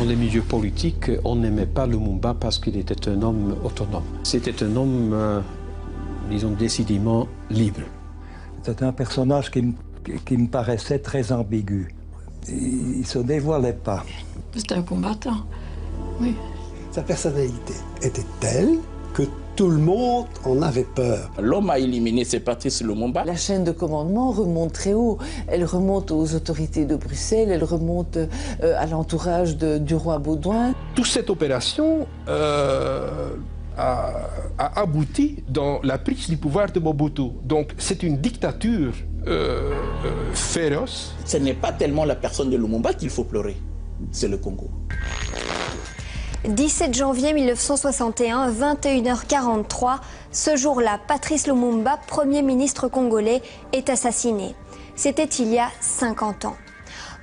les milieux politiques, on n'aimait pas Lumumba parce qu'il était un homme autonome. C'était un homme, disons, décidément libre. C'était un personnage qui me paraissait très ambigu. Il ne se dévoilait pas. C'était un combattant, oui. Sa personnalité était telle que tout le monde en avait peur. L'homme à éliminer, c'est Patrice Lumumba. La chaîne de commandement remonte très haut. Elle remonte aux autorités de Bruxelles, elle remonte à l'entourage du roi Baudouin. Toute cette opération a abouti dans la prise du pouvoir de Mobutu. Donc c'est une dictature féroce. Ce n'est pas tellement la personne de Lumumba qu'il faut pleurer, c'est le Congo. 17 janvier 1961, 21h43, ce jour-là, Patrice Lumumba, Premier ministre congolais, est assassiné. C'était il y a 50 ans.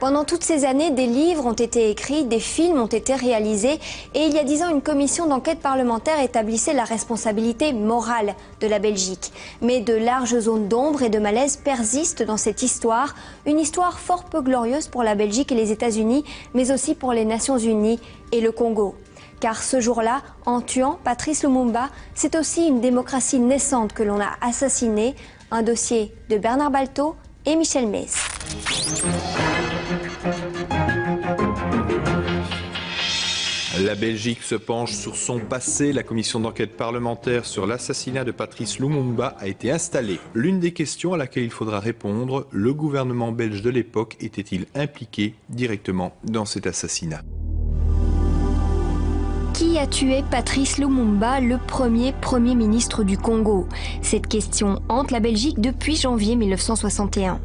Pendant toutes ces années, des livres ont été écrits, des films ont été réalisés et il y a 10 ans, une commission d'enquête parlementaire établissait la responsabilité morale de la Belgique. Mais de larges zones d'ombre et de malaise persistent dans cette histoire, une histoire fort peu glorieuse pour la Belgique et les États-Unis, mais aussi pour les Nations Unies et le Congo. Car ce jour-là, en tuant Patrice Lumumba, c'est aussi une démocratie naissante que l'on a assassinée. Un dossier de Bernard Balto et Michel Metz. La Belgique se penche sur son passé. La commission d'enquête parlementaire sur l'assassinat de Patrice Lumumba a été installée. L'une des questions à laquelle il faudra répondre, le gouvernement belge de l'époque était-il impliqué directement dans cet assassinat ? Qui a tué Patrice Lumumba, le premier Premier ministre du Congo? Cette question hante la Belgique depuis janvier 1961.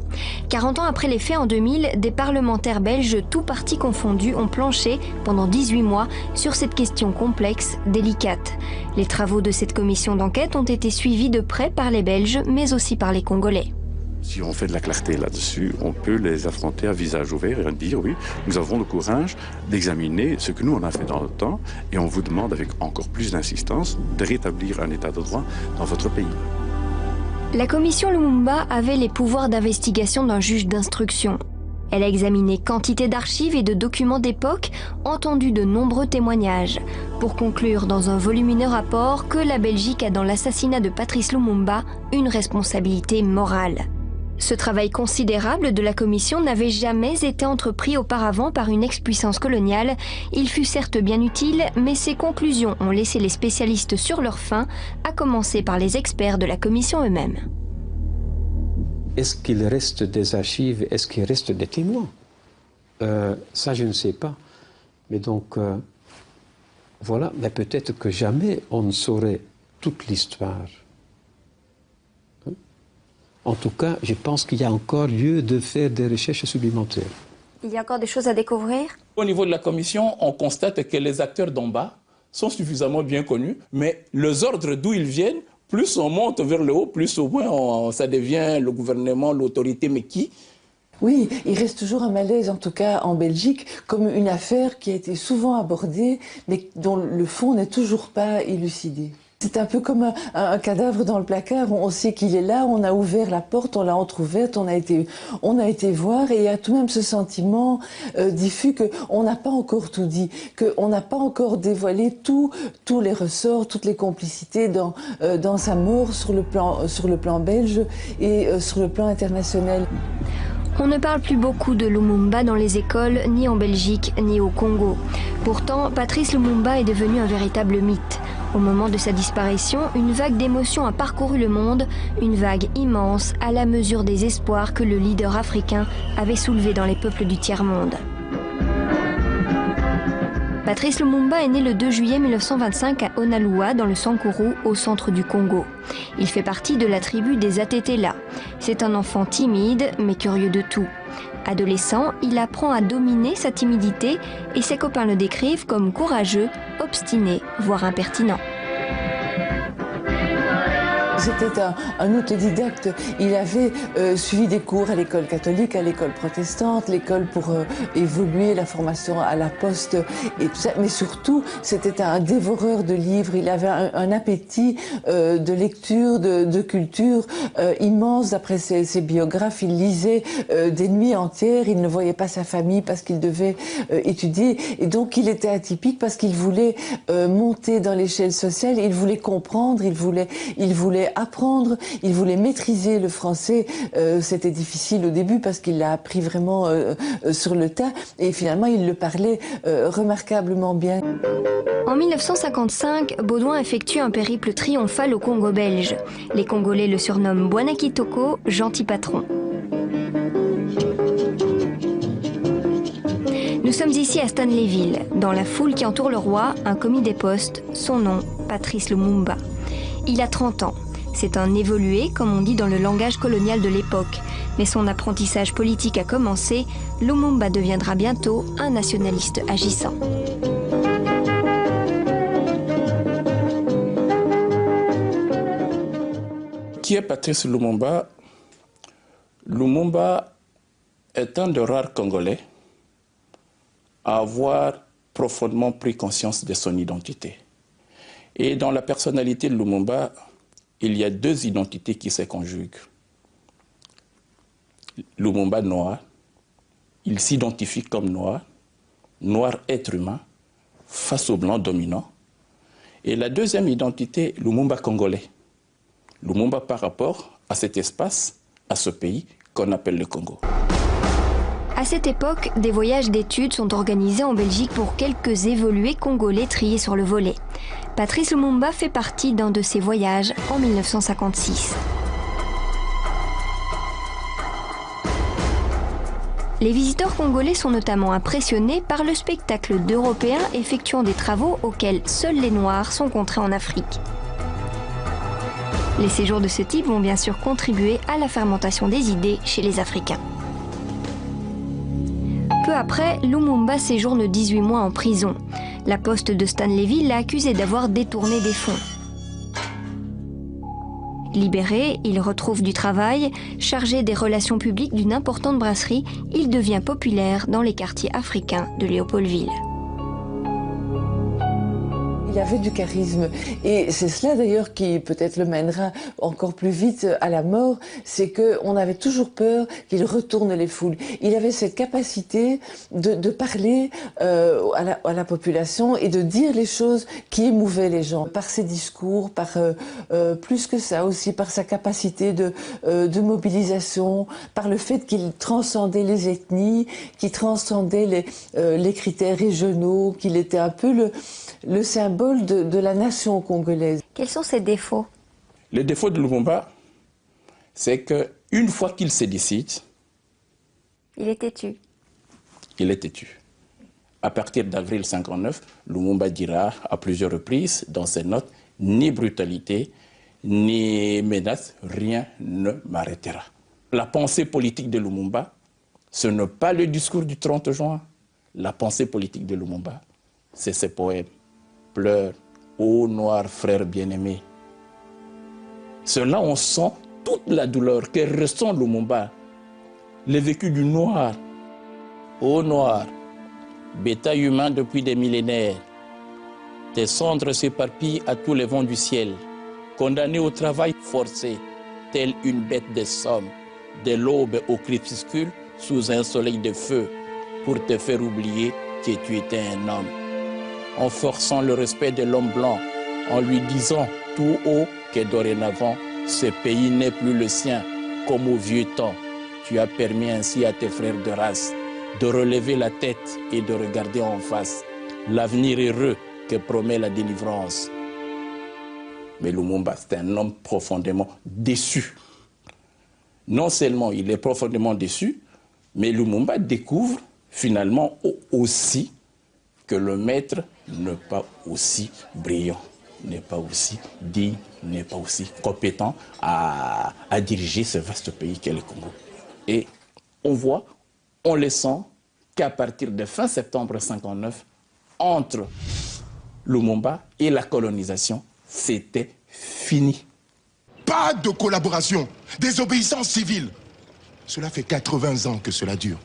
40 ans après les faits en 2000, des parlementaires belges, tous partis confondus, ont planché pendant 18 mois sur cette question complexe, délicate. Les travaux de cette commission d'enquête ont été suivis de près par les Belges, mais aussi par les Congolais. Si on fait de la clarté là-dessus, on peut les affronter à visage ouvert et dire oui, nous avons le courage d'examiner ce que nous on a fait dans le temps et on vous demande avec encore plus d'insistance de rétablir un état de droit dans votre pays. La commission Lumumba avait les pouvoirs d'investigation d'un juge d'instruction. Elle a examiné quantité d'archives et de documents d'époque, entendu de nombreux témoignages, pour conclure dans un volumineux rapport que la Belgique a dans l'assassinat de Patrice Lumumba une responsabilité morale. Ce travail considérable de la commission n'avait jamais été entrepris auparavant par une ex-puissance coloniale. Il fut certes bien utile, mais ses conclusions ont laissé les spécialistes sur leur faim, à commencer par les experts de la commission eux-mêmes. Est-ce qu'il reste des archives? Est-ce qu'il reste des témoins? Ça, je ne sais pas. Mais donc, voilà. Mais peut-être que jamais on ne saurait toute l'histoire. En tout cas, je pense qu'il y a encore lieu de faire des recherches supplémentaires. Il y a encore des choses à découvrir? Au niveau de la commission, on constate que les acteurs d'en bas sont suffisamment bien connus, mais les ordres d'où ils viennent, plus on monte vers le haut, plus au moins ça devient le gouvernement, l'autorité, mais qui? Oui, il reste toujours un malaise, en tout cas en Belgique, comme une affaire qui a été souvent abordée, mais dont le fond n'est toujours pas élucidé. C'est un peu comme un cadavre dans le placard, on sait qu'il est là, on a ouvert la porte, on l'a entrouverte, on a été voir, et il y a tout de même ce sentiment diffus qu'on n'a pas encore tout dit, qu'on n'a pas encore dévoilé tous les ressorts, toutes les complicités dans sa mort sur le plan belge et sur le plan international. On ne parle plus beaucoup de Lumumba dans les écoles, ni en Belgique, ni au Congo. Pourtant, Patrice Lumumba est devenu un véritable mythe. Au moment de sa disparition, une vague d'émotions a parcouru le monde, une vague immense à la mesure des espoirs que le leader africain avait soulevés dans les peuples du tiers-monde. Patrice Lumumba est né le 2 juillet 1925 à Onalua, dans le Sankuru, au centre du Congo. Il fait partie de la tribu des Atetela. C'est un enfant timide, mais curieux de tout. Adolescent, il apprend à dominer sa timidité et ses copains le décrivent comme courageux, obstiné, voire impertinent. C'était un autodidacte. Il avait suivi des cours à l'école catholique, à l'école protestante, l'école pour évoluer, la formation à la poste et tout ça. Mais surtout, c'était un dévoreur de livres. Il avait un appétit de lecture, de culture immense. D'après ses biographes, il lisait des nuits entières. Il ne voyait pas sa famille parce qu'il devait étudier. Et donc, il était atypique parce qu'il voulait monter dans l'échelle sociale. Il voulait comprendre, il voulait apprendre, il voulait maîtriser le français. C'était difficile au début parce qu'il l'a appris vraiment sur le tas et finalement il le parlait remarquablement bien. En 1955, Baudouin effectue un périple triomphal au Congo belge. Les Congolais le surnomment Bwana Kitoko, gentil patron. Nous sommes ici à Stanleyville. Dans la foule qui entoure le roi, un commis des postes, son nom, Patrice Lumumba. Il a 30 ans. C'est un évolué, comme on dit dans le langage colonial de l'époque. Mais son apprentissage politique a commencé. Lumumba deviendra bientôt un nationaliste agissant. Qui est Patrice Lumumba? Lumumba est un des rares Congolais à avoir profondément pris conscience de son identité. Et dans la personnalité de Lumumba, il y a deux identités qui se conjuguent. Lumumba noir, il s'identifie comme noir, noir être humain, face au blanc dominant. Et la deuxième identité, Lumumba congolais. Lumumba par rapport à cet espace, à ce pays qu'on appelle le Congo. À cette époque, des voyages d'études sont organisés en Belgique pour quelques évolués congolais triés sur le volet. Patrice Lumumba fait partie d'un de ces voyages en 1956. Les visiteurs congolais sont notamment impressionnés par le spectacle d'Européens effectuant des travaux auxquels seuls les Noirs sont contraints en Afrique. Les séjours de ce type vont bien sûr contribuer à la fermentation des idées chez les Africains. Peu après, Lumumba séjourne 18 mois en prison. La poste de Stanleyville l'a accusé d'avoir détourné des fonds. Libéré, il retrouve du travail. Chargé des relations publiques d'une importante brasserie, il devient populaire dans les quartiers africains de Léopoldville. Il avait du charisme et c'est cela d'ailleurs qui peut-être le mènera encore plus vite à la mort, c'est qu'on avait toujours peur qu'il retourne les foules. Il avait cette capacité de parler à la population et de dire les choses qui émouvaient les gens. Par ses discours, par plus que ça aussi, par sa capacité de mobilisation, par le fait qu'il transcendait les ethnies, qu'il transcendait les critères régionaux, qu'il était un peu le symbole de la nation congolaise. Quels sont ses défauts? Le défaut de Lumumba, c'est qu'une fois qu'il se décide... Il est têtu. Il est têtu. À partir d'avril 1959, Lumumba dira à plusieurs reprises dans ses notes, ni brutalité, ni menace, rien ne m'arrêtera. La pensée politique de Lumumba, ce n'est pas le discours du 30 juin. La pensée politique de Lumumba, c'est ses poèmes. Pleure, ô noir frère bien-aimé. Cela, on sent toute la douleur que ressent Lumumba, le vécu du noir. Ô noir, bétail humain depuis des millénaires, tes cendres s'éparpillent à tous les vents du ciel, condamné au travail forcé, telle une bête de somme, de l'aube au crépuscule, sous un soleil de feu, pour te faire oublier que tu étais un homme. En forçant le respect de l'homme blanc, en lui disant tout haut que dorénavant, ce pays n'est plus le sien, comme au vieux temps. Tu as permis ainsi à tes frères de race de relever la tête et de regarder en face l'avenir heureux que promet la délivrance. Mais Lumumba, c'est un homme profondément déçu. Non seulement il est profondément déçu, mais Lumumba découvre finalement aussi que le maître n'est pas aussi brillant, n'est pas aussi digne, n'est pas aussi compétent à diriger ce vaste pays qu'est le Congo. Et on voit, on le sent, qu'à partir de fin septembre 1959, entre Lumumba et la colonisation, c'était fini. Pas Pas de collaboration. Désobéissance civile. Cela fait 80 ans que cela dure.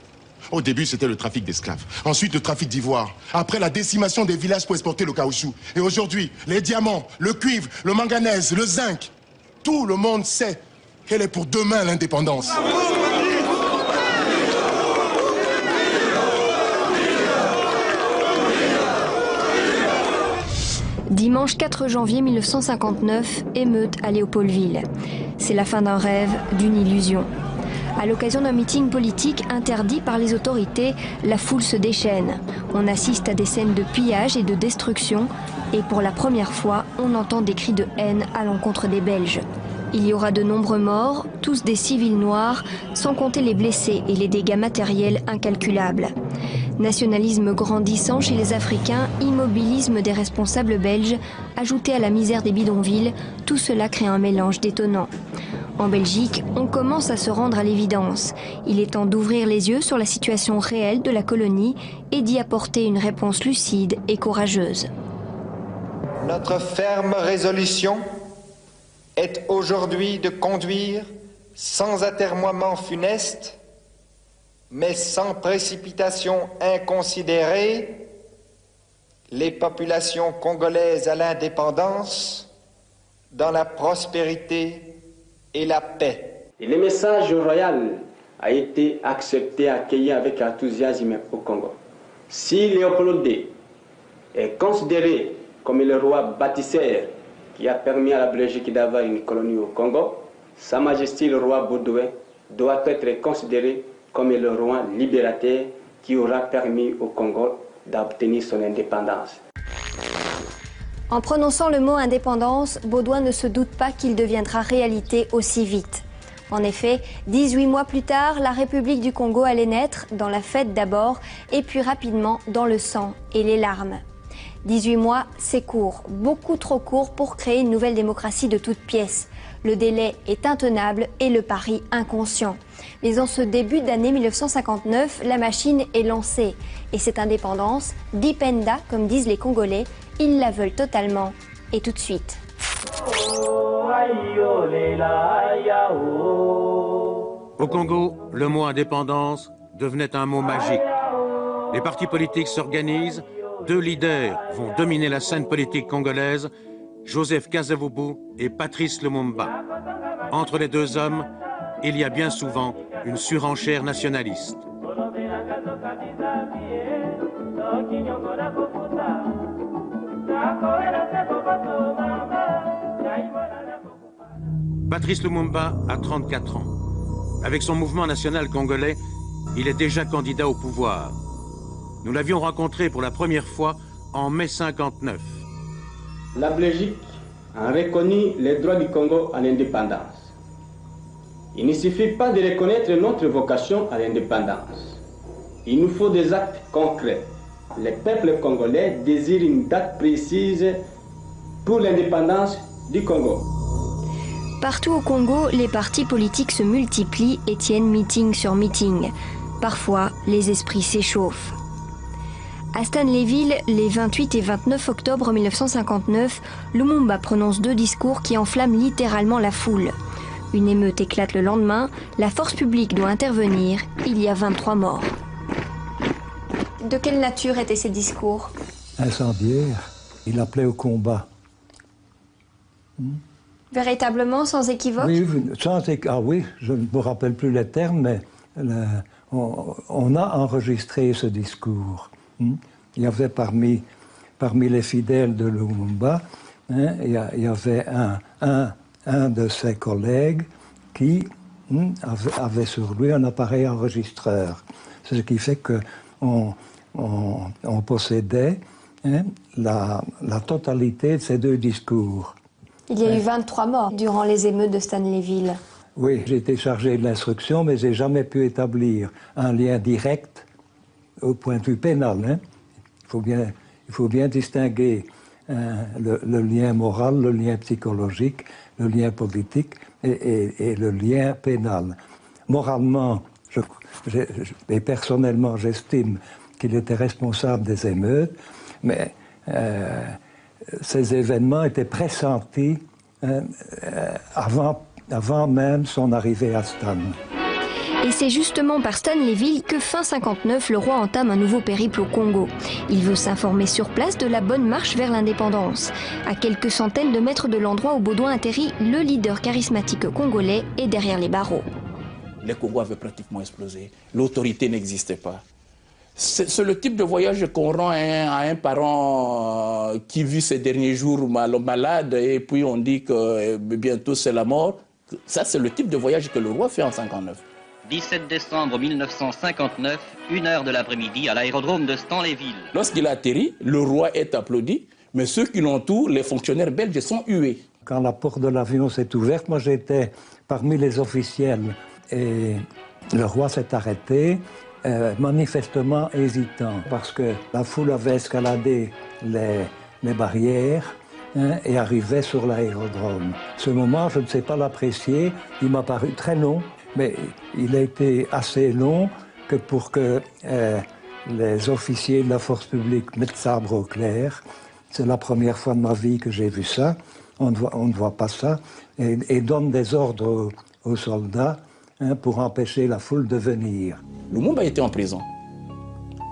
Au début, c'était le trafic d'esclaves. Ensuite, le trafic d'ivoire. Après, la décimation des villages pour exporter le caoutchouc. Et aujourd'hui, les diamants, le cuivre, le manganèse, le zinc. Tout le monde sait qu'elle est pour demain l'indépendance. Dimanche 4 janvier 1959, émeute à Léopoldville. C'est la fin d'un rêve, d'une illusion. À l'occasion d'un meeting politique interdit par les autorités, la foule se déchaîne. On assiste à des scènes de pillage et de destruction. Et pour la première fois, on entend des cris de haine à l'encontre des Belges. Il y aura de nombreux morts, tous des civils noirs, sans compter les blessés et les dégâts matériels incalculables. Nationalisme grandissant chez les Africains, immobilisme des responsables belges, ajouté à la misère des bidonvilles, tout cela crée un mélange détonnant. En Belgique, on commence à se rendre à l'évidence. Il est temps d'ouvrir les yeux sur la situation réelle de la colonie et d'y apporter une réponse lucide et courageuse. Notre ferme résolution est aujourd'hui de conduire sans atermoiement funeste, mais sans précipitation inconsidérée, les populations congolaises à l'indépendance, dans la prospérité et la paix. Et le message royal a été accepté, accueilli avec enthousiasme au Congo. Si Léopold II est considéré comme le roi bâtisseur qui a permis à la Belgique d'avoir une colonie au Congo, Sa Majesté le roi Baudouin doit être considéré comme le roi libérateur qui aura permis au Congo d'obtenir son indépendance. En prononçant le mot indépendance, Baudouin ne se doute pas qu'il deviendra réalité aussi vite. En effet, 18 mois plus tard, la République du Congo allait naître, dans la fête d'abord, et puis rapidement dans le sang et les larmes. 18 mois, c'est court, beaucoup trop court pour créer une nouvelle démocratie de toutes pièces. Le délai est intenable et le pari inconscient. Mais en ce début d'année 1959, la machine est lancée. Et cette indépendance, Dipenda, comme disent les Congolais, ils la veulent totalement et tout de suite. Au Congo, le mot indépendance devenait un mot magique. Les partis politiques s'organisent, 2 leaders vont dominer la scène politique congolaise, Joseph Kasavubu et Patrice Lumumba. Entre les 2 hommes, il y a bien souvent une surenchère nationaliste. Patrice Lumumba a 34 ans. Avec son mouvement national congolais, il est déjà candidat au pouvoir. Nous l'avions rencontré pour la première fois en mai 59. La Belgique a reconnu les droits du Congo à l'indépendance. Il ne suffit pas de reconnaître notre vocation à l'indépendance. Il nous faut des actes concrets. Le peuple congolais désire une date précise pour l'indépendance du Congo. Partout au Congo, les partis politiques se multiplient et tiennent meeting sur meeting. Parfois, les esprits s'échauffent. À Stanleyville, les 28 et 29 octobre 1959, Lumumba prononce 2 discours qui enflamment littéralement la foule. Une émeute éclate le lendemain, la force publique doit intervenir, il y a 23 morts. De quelle nature étaient ces discours? Incendiaire. Il appelait au combat. Véritablement, sans équivoque? Oui, ah oui, je ne me rappelle plus les termes, mais on a enregistré ce discours. Il y avait parmi les fidèles de Lumumba, il y avait un de ses collègues qui avait sur lui un appareil enregistreur. Ce qui fait qu'on possédait la totalité de ces 2 discours. Il y a eu 23 morts durant les émeutes de Stanleyville. Oui, j'ai été chargé de l'instruction, mais je n'ai jamais pu établir un lien direct au point de vue pénal. Il faut bien distinguer le lien moral, le lien psychologique, le lien politique et le lien pénal. Moralement, et personnellement, j'estime qu'il était responsable des émeutes, mais ces événements étaient pressentis avant même son arrivée à Stan. Et c'est justement par Stanleyville que fin 59, le roi entame un nouveau périple au Congo. Il veut s'informer sur place de la bonne marche vers l'indépendance. À quelques centaines de mètres de l'endroit où Baudouin atterrit, le leader charismatique congolais est derrière les barreaux. Les Congos avaient pratiquement explosé. L'autorité n'existait pas. C'est le type de voyage qu'on rend à un parent qui vit ces derniers jours malade et puis on dit que bientôt c'est la mort. Ça, c'est le type de voyage que le roi fait en 59. 17 décembre 1959, 1h de l'après-midi, à l'aérodrome de Stanleyville. Lorsqu'il a atterri, le roi est applaudi, mais ceux qui l'entourent, les fonctionnaires belges, sont hués. Quand la porte de l'avion s'est ouverte, moi j'étais parmi les officiels et le roi s'est arrêté, manifestement hésitant, parce que la foule avait escaladé les barrières et arrivait sur l'aérodrome. Ce moment, je ne sais pas l'apprécier, il m'a paru très long. Mais il a été assez long que pour que les officiers de la force publique mettent sabre au clair. C'est la première fois de ma vie que j'ai vu ça. On ne voit pas ça. Et donne des ordres aux soldats pour empêcher la foule de venir. Lumumba était en prison.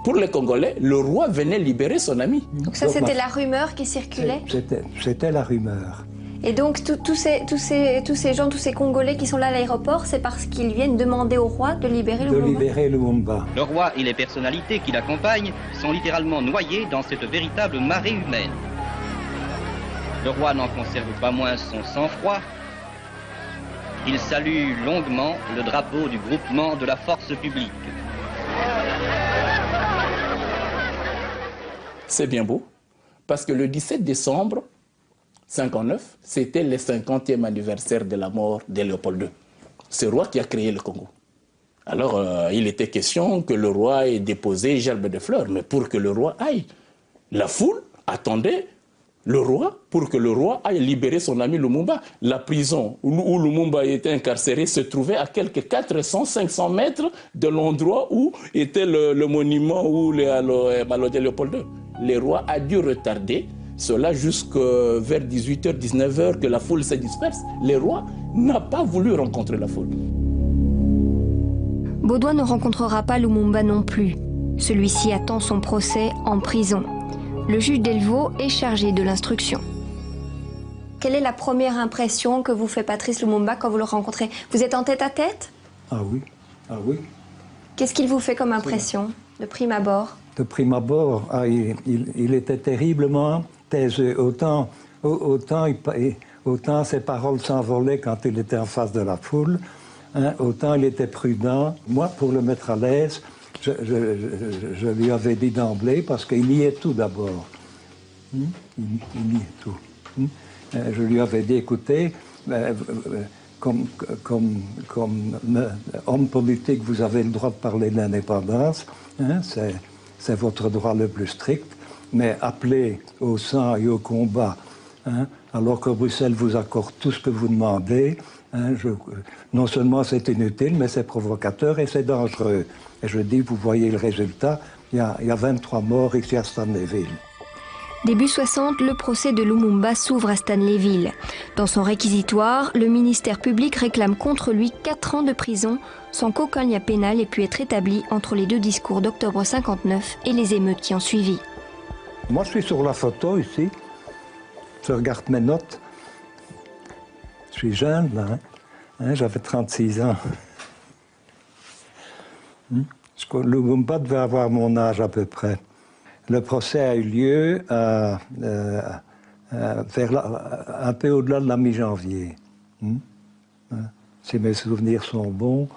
Pour les Congolais, le roi venait libérer son ami. Donc ça, c'était la rumeur qui circulait? C'était la rumeur. Et donc tous ces gens, tous ces Congolais qui sont là à l'aéroport, c'est parce qu'ils viennent demander au roi de libérer Lumumba. Le roi et les personnalités qui l'accompagnent sont littéralement noyés dans cette véritable marée humaine. Le roi n'en conserve pas moins son sang-froid. Il salue longuement le drapeau du groupement de la force publique. C'est bien beau, parce que le 17 décembre 59, c'était le 50e anniversaire de la mort de Léopold II. C'est le roi qui a créé le Congo. Alors, il était question que le roi ait déposé gerbe de fleurs, mais pour que le roi aille, la foule attendait le roi pour que le roi aille libérer son ami Lumumba. La prison où Lumumba était incarcéré se trouvait à quelques 400-500 mètres de l'endroit où était le monument où malodé Léopold II. Le roi a dû retarder cela jusqu'à vers 18h, 19h, que la foule se disperse. Le roi n'a pas voulu rencontrer la foule. Baudouin ne rencontrera pas Lumumba non plus. Celui-ci attend son procès en prison. Le juge Delvaux est chargé de l'instruction. Quelle est la première impression que vous fait Patrice Lumumba quand vous le rencontrez? Vous êtes en tête-à-tête? Ah oui, ah oui. Qu'est-ce qu'il vous fait comme impression, de prime abord? De prime abord, il était terriblement taiseux. Autant ses paroles s'envolaient quand il était en face de la foule, autant il était prudent. Moi, pour le mettre à l'aise, je lui avais dit d'emblée, parce qu'il niait tout d'abord. Il niait tout. Je lui avais dit, écoutez, comme homme politique, vous avez le droit de parler de l'indépendance, c'est votre droit le plus strict, mais appelez au sang et au combat, alors que Bruxelles vous accorde tout ce que vous demandez, non seulement c'est inutile, mais c'est provocateur et c'est dangereux. Et je dis, vous voyez le résultat, il y a 23 morts ici à Stanleyville. Début 60, le procès de Lumumba s'ouvre à Stanleyville. Dans son réquisitoire, le ministère public réclame contre lui 4 ans de prison sans qu'aucun lien pénal ait pu être établi entre les deux discours d'octobre 59 et les émeutes qui ont suivi. Moi, je suis sur la photo ici. Je regarde mes notes. Je suis jeune, là. J'avais 36 ans. Lumumba devait avoir mon âge à peu près. Le procès a eu lieu un peu au-delà de la mi-janvier. Si mes souvenirs sont bons,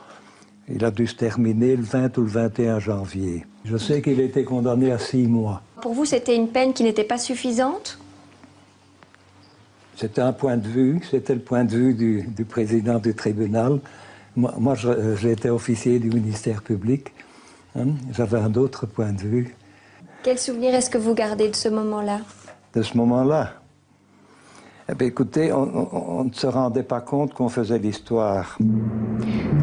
il a dû se terminer le 20 ou le 21 janvier. Je sais qu'il a été condamné à 6 mois. Pour vous, c'était une peine qui n'était pas suffisante? C'était un point de vue, c'était le point de vue du président du tribunal. Moi j'étais officier du ministère public. J'avais un autre point de vue. Quel souvenir est-ce que vous gardez de ce moment-là? De ce moment-là? Eh bien, écoutez, on ne se rendait pas compte qu'on faisait l'histoire.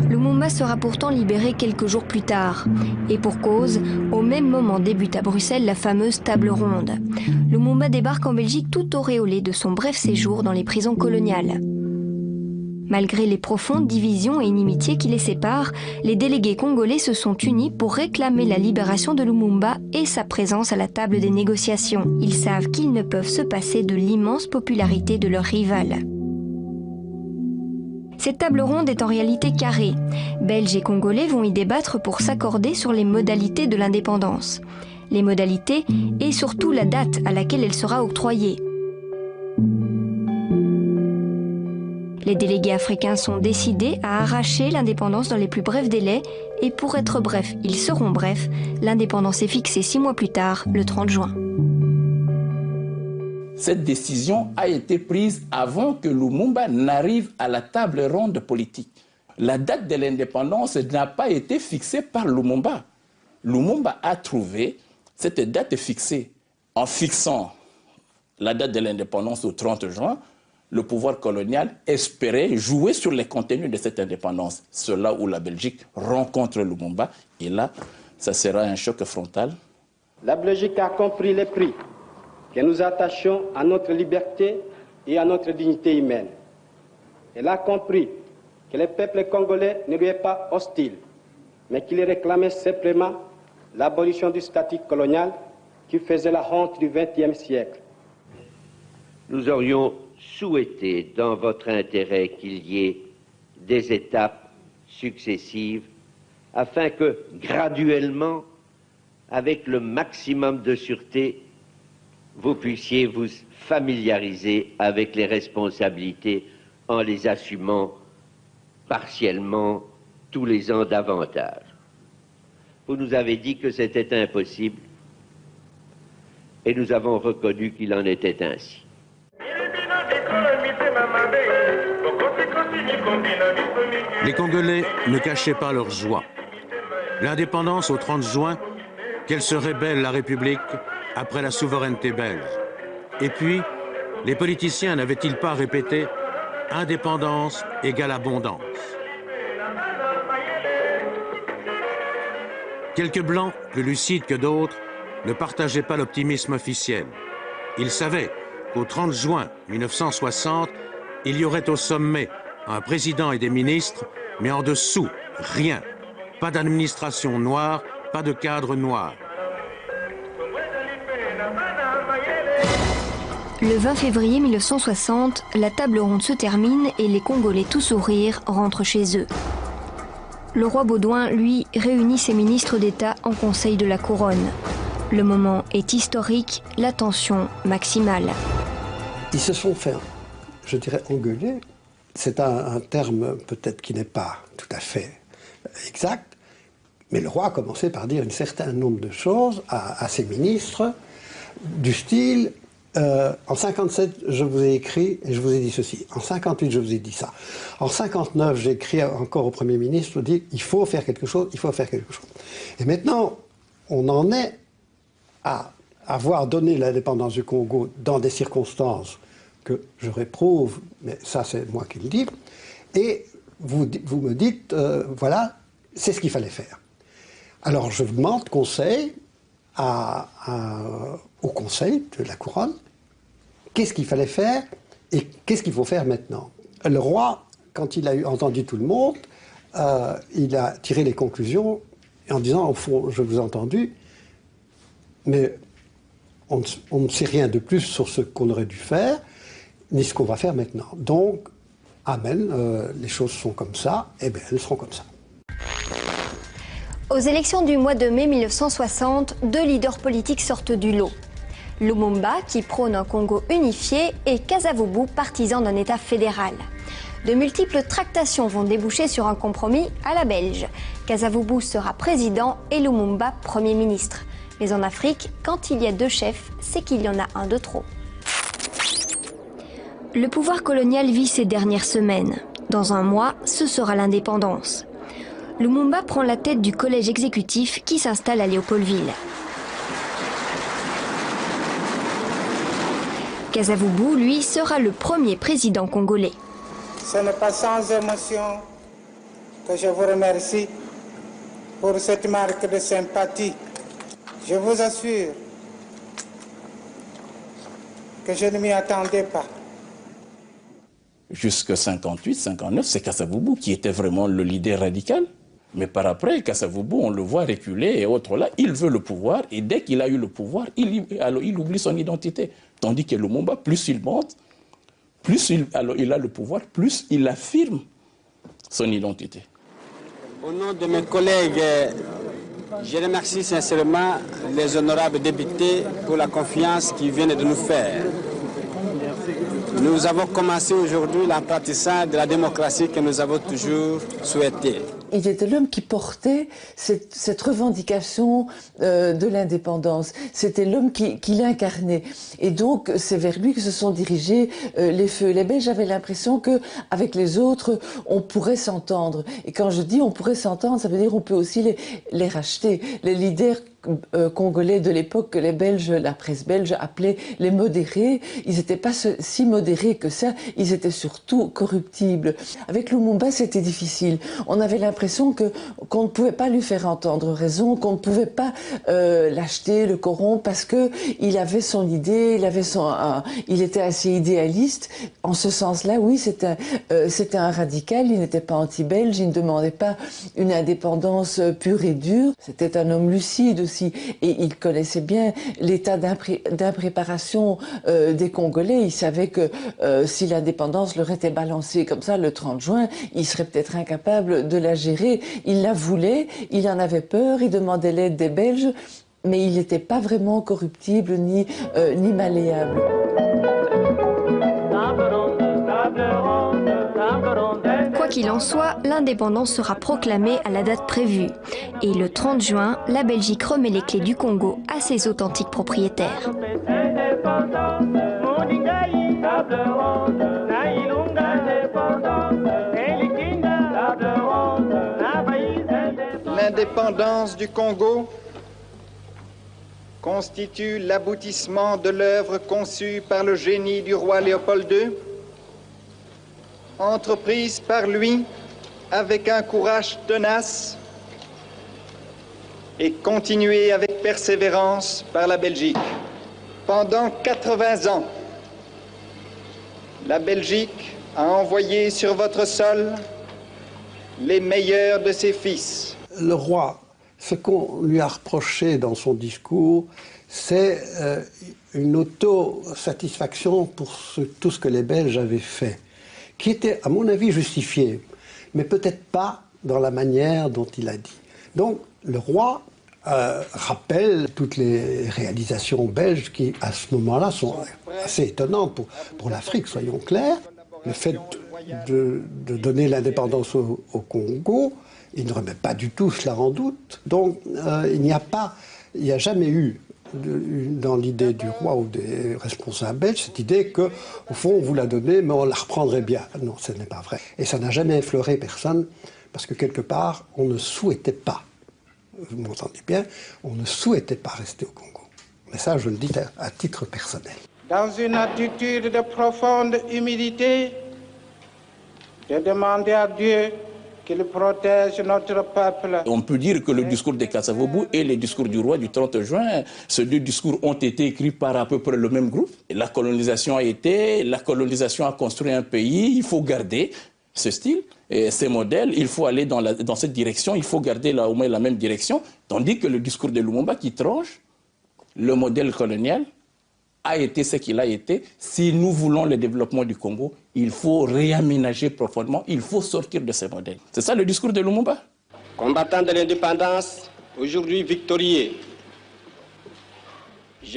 Lumumba sera pourtant libéré quelques jours plus tard. Et pour cause, au même moment débute à Bruxelles la fameuse table ronde. Lumumba débarque en Belgique tout auréolé de son bref séjour dans les prisons coloniales. Malgré les profondes divisions et inimitiés qui les séparent, les délégués congolais se sont unis pour réclamer la libération de Lumumba et sa présence à la table des négociations. Ils savent qu'ils ne peuvent se passer de l'immense popularité de leur rival. Cette table ronde est en réalité carrée. Belges et Congolais vont y débattre pour s'accorder sur les modalités de l'indépendance. Les modalités et surtout la date à laquelle elle sera octroyée. Les délégués africains sont décidés à arracher l'indépendance dans les plus brefs délais et pour être brefs, ils seront brefs. L'indépendance est fixée 6 mois plus tard, le 30 juin. Cette décision a été prise avant que Lumumba n'arrive à la table ronde politique. La date de l'indépendance n'a pas été fixée par Lumumba. Lumumba a trouvé cette date fixée. En fixant la date de l'indépendance au 30 juin, le pouvoir colonial espérait jouer sur les contenus de cette indépendance. C'est là où la Belgique rencontre Lumumba et là, ça sera un choc frontal. La Belgique a compris les prix que nous attachons à notre liberté et à notre dignité humaine. Elle a compris que le peuple congolais ne lui est pas hostile, mais qu'il réclamait simplement l'abolition du statut colonial qui faisait la honte du XXe siècle. Nous aurions souhaité, dans votre intérêt, qu'il y ait des étapes successives afin que, graduellement, avec le maximum de sûreté, vous puissiez vous familiariser avec les responsabilités en les assumant partiellement tous les ans davantage. Vous nous avez dit que c'était impossible et nous avons reconnu qu'il en était ainsi. Les Congolais ne cachaient pas leur joie. L'indépendance au 30 juin, qu'elle se rébelle la République après la souveraineté belge. Et puis, les politiciens n'avaient-ils pas répété « indépendance égale abondance ». Quelques Blancs, plus lucides que d'autres, ne partageaient pas l'optimisme officiel. Ils savaient qu'au 30 juin 1960, il y aurait au sommet un président et des ministres, mais en dessous, rien. Pas d'administration noire, pas de cadre noir. Le 20 février 1960, la table ronde se termine et les Congolais tout sourire rentrent chez eux. Le roi Baudouin, lui, réunit ses ministres d'État en Conseil de la Couronne. Le moment est historique, la tension maximale. Ils se sont fait, je dirais, engueuler. C'est un terme peut-être qui n'est pas tout à fait exact, mais le roi a commencé par dire un certain nombre de choses à ses ministres, du style en 57, je vous ai écrit et je vous ai dit ceci. En 58, je vous ai dit ça. En 59, j'ai écrit encore au Premier ministre, je dis il faut faire quelque chose, il faut faire quelque chose. Et maintenant, on en est à avoir donné l'indépendance du Congo dans des circonstances que je réprouve, mais ça c'est moi qui le dis, et vous me dites, voilà, c'est ce qu'il fallait faire. Alors je demande conseil au Conseil de la Couronne, qu'est-ce qu'il fallait faire et qu'est-ce qu'il faut faire maintenant. Le roi, quand il a entendu tout le monde, il a tiré les conclusions en disant, au fond, je vous ai entendu, mais on ne sait rien de plus sur ce qu'on aurait dû faire, ni ce qu'on va faire maintenant. Donc, amen, les choses sont comme ça, et bien elles seront comme ça. Aux élections du mois de mai 1960, deux leaders politiques sortent du lot. Lumumba, qui prône un Congo unifié, et Kasavubu, partisan d'un État fédéral. De multiples tractations vont déboucher sur un compromis à la belge. Kasavubu sera président et Lumumba Premier ministre. Mais en Afrique, quand il y a deux chefs, c'est qu'il y en a un de trop. Le pouvoir colonial vit ces dernières semaines. Dans un mois, ce sera l'indépendance. Lumumba prend la tête du collège exécutif qui s'installe à Léopoldville. Kasavubu, lui, sera le premier président congolais. Ce n'est pas sans émotion que je vous remercie pour cette marque de sympathie. Je vous assure que je ne m'y attendais pas. Jusqu'à 58, 59, c'est Kasavubu qui était vraiment le leader radical. Mais par après, Kasavubu, on le voit reculer et autres là, il veut le pouvoir et dès qu'il a eu le pouvoir, il oublie son identité. Tandis que Lumumba, plus il monte, plus il a le pouvoir, plus il affirme son identité. Au nom de mes collègues, je remercie sincèrement les honorables députés pour la confiance qu'ils viennent de nous faire. Nous avons commencé aujourd'hui l'apprentissage de la démocratie que nous avons toujours souhaité. Il était l'homme qui portait cette revendication de l'indépendance. C'était l'homme qui l'incarnait. Et donc, c'est vers lui que se sont dirigés les feux. Les Belges avaient l'impression qu'avec les autres, on pourrait s'entendre. Et quand je dis on pourrait s'entendre, ça veut dire on peut aussi les racheter. Les leaders congolais de l'époque que les Belges, la presse belge appelait les modérés, ils n'étaient pas si modérés que ça, ils étaient surtout corruptibles. Avec Lumumba, c'était difficile. On avait l'impression qu'on ne pouvait pas lui faire entendre raison, qu'on ne pouvait pas l'acheter, le corrompre, parce que il avait son idée, il était assez idéaliste. En ce sens-là, oui, c'était un radical, il n'était pas anti-belge, il ne demandait pas une indépendance pure et dure. C'était un homme lucide aussi. Et il connaissait bien l'état d'impréparation des Congolais. Il savait que si l'indépendance leur était balancée comme ça le 30 juin, il serait peut-être incapable de la gérer. Il la voulait, il en avait peur, il demandait l'aide des Belges, mais il n'était pas vraiment corruptible ni malléable. Quoi qu'il en soit, l'indépendance sera proclamée à la date prévue. Et le 30 juin, la Belgique remet les clés du Congo à ses authentiques propriétaires. L'indépendance du Congo constitue l'aboutissement de l'œuvre conçue par le génie du roi Léopold II, entreprise par lui avec un courage tenace et continuée avec persévérance par la Belgique. Pendant 80 ans, la Belgique a envoyé sur votre sol les meilleurs de ses fils. Le roi, ce qu'on lui a reproché dans son discours, c'est une autosatisfaction pour tout ce que les Belges avaient fait, qui était, à mon avis, justifié, mais peut-être pas dans la manière dont il a dit. Donc, le roi rappelle toutes les réalisations belges qui, à ce moment-là, sont assez étonnantes pour l'Afrique, soyons clairs. Le fait de donner l'indépendance au Congo, il ne remet pas du tout cela en doute. Donc, il n'y a jamais eu dans l'idée du roi ou des responsables belges, cette idée qu'au fond, on vous l'a donnée, mais on la reprendrait bien. Non, ce n'est pas vrai. Et ça n'a jamais effleuré personne, parce que quelque part, on ne souhaitait pas, vous m'entendez bien, on ne souhaitait pas rester au Congo. Mais ça, je le dis à titre personnel. Dans une attitude de profonde humilité, de demander à Dieu qu'il protège notre peuple. On peut dire que le discours de Kasavubu et le discours du roi du 30 juin, ces deux discours ont été écrits par à peu près le même groupe. La colonisation a construit un pays, il faut garder ce style et ces modèles, il faut aller dans cette direction, il faut garder au moins la même direction, tandis que le discours de Lumumba qui tranche le modèle colonial a été ce qu'il a été. Si nous voulons le développement du Congo, il faut réaménager profondément, il faut sortir de ces modèles. C'est ça le discours de Lumumba. Combattant de l'indépendance, aujourd'hui victorieux.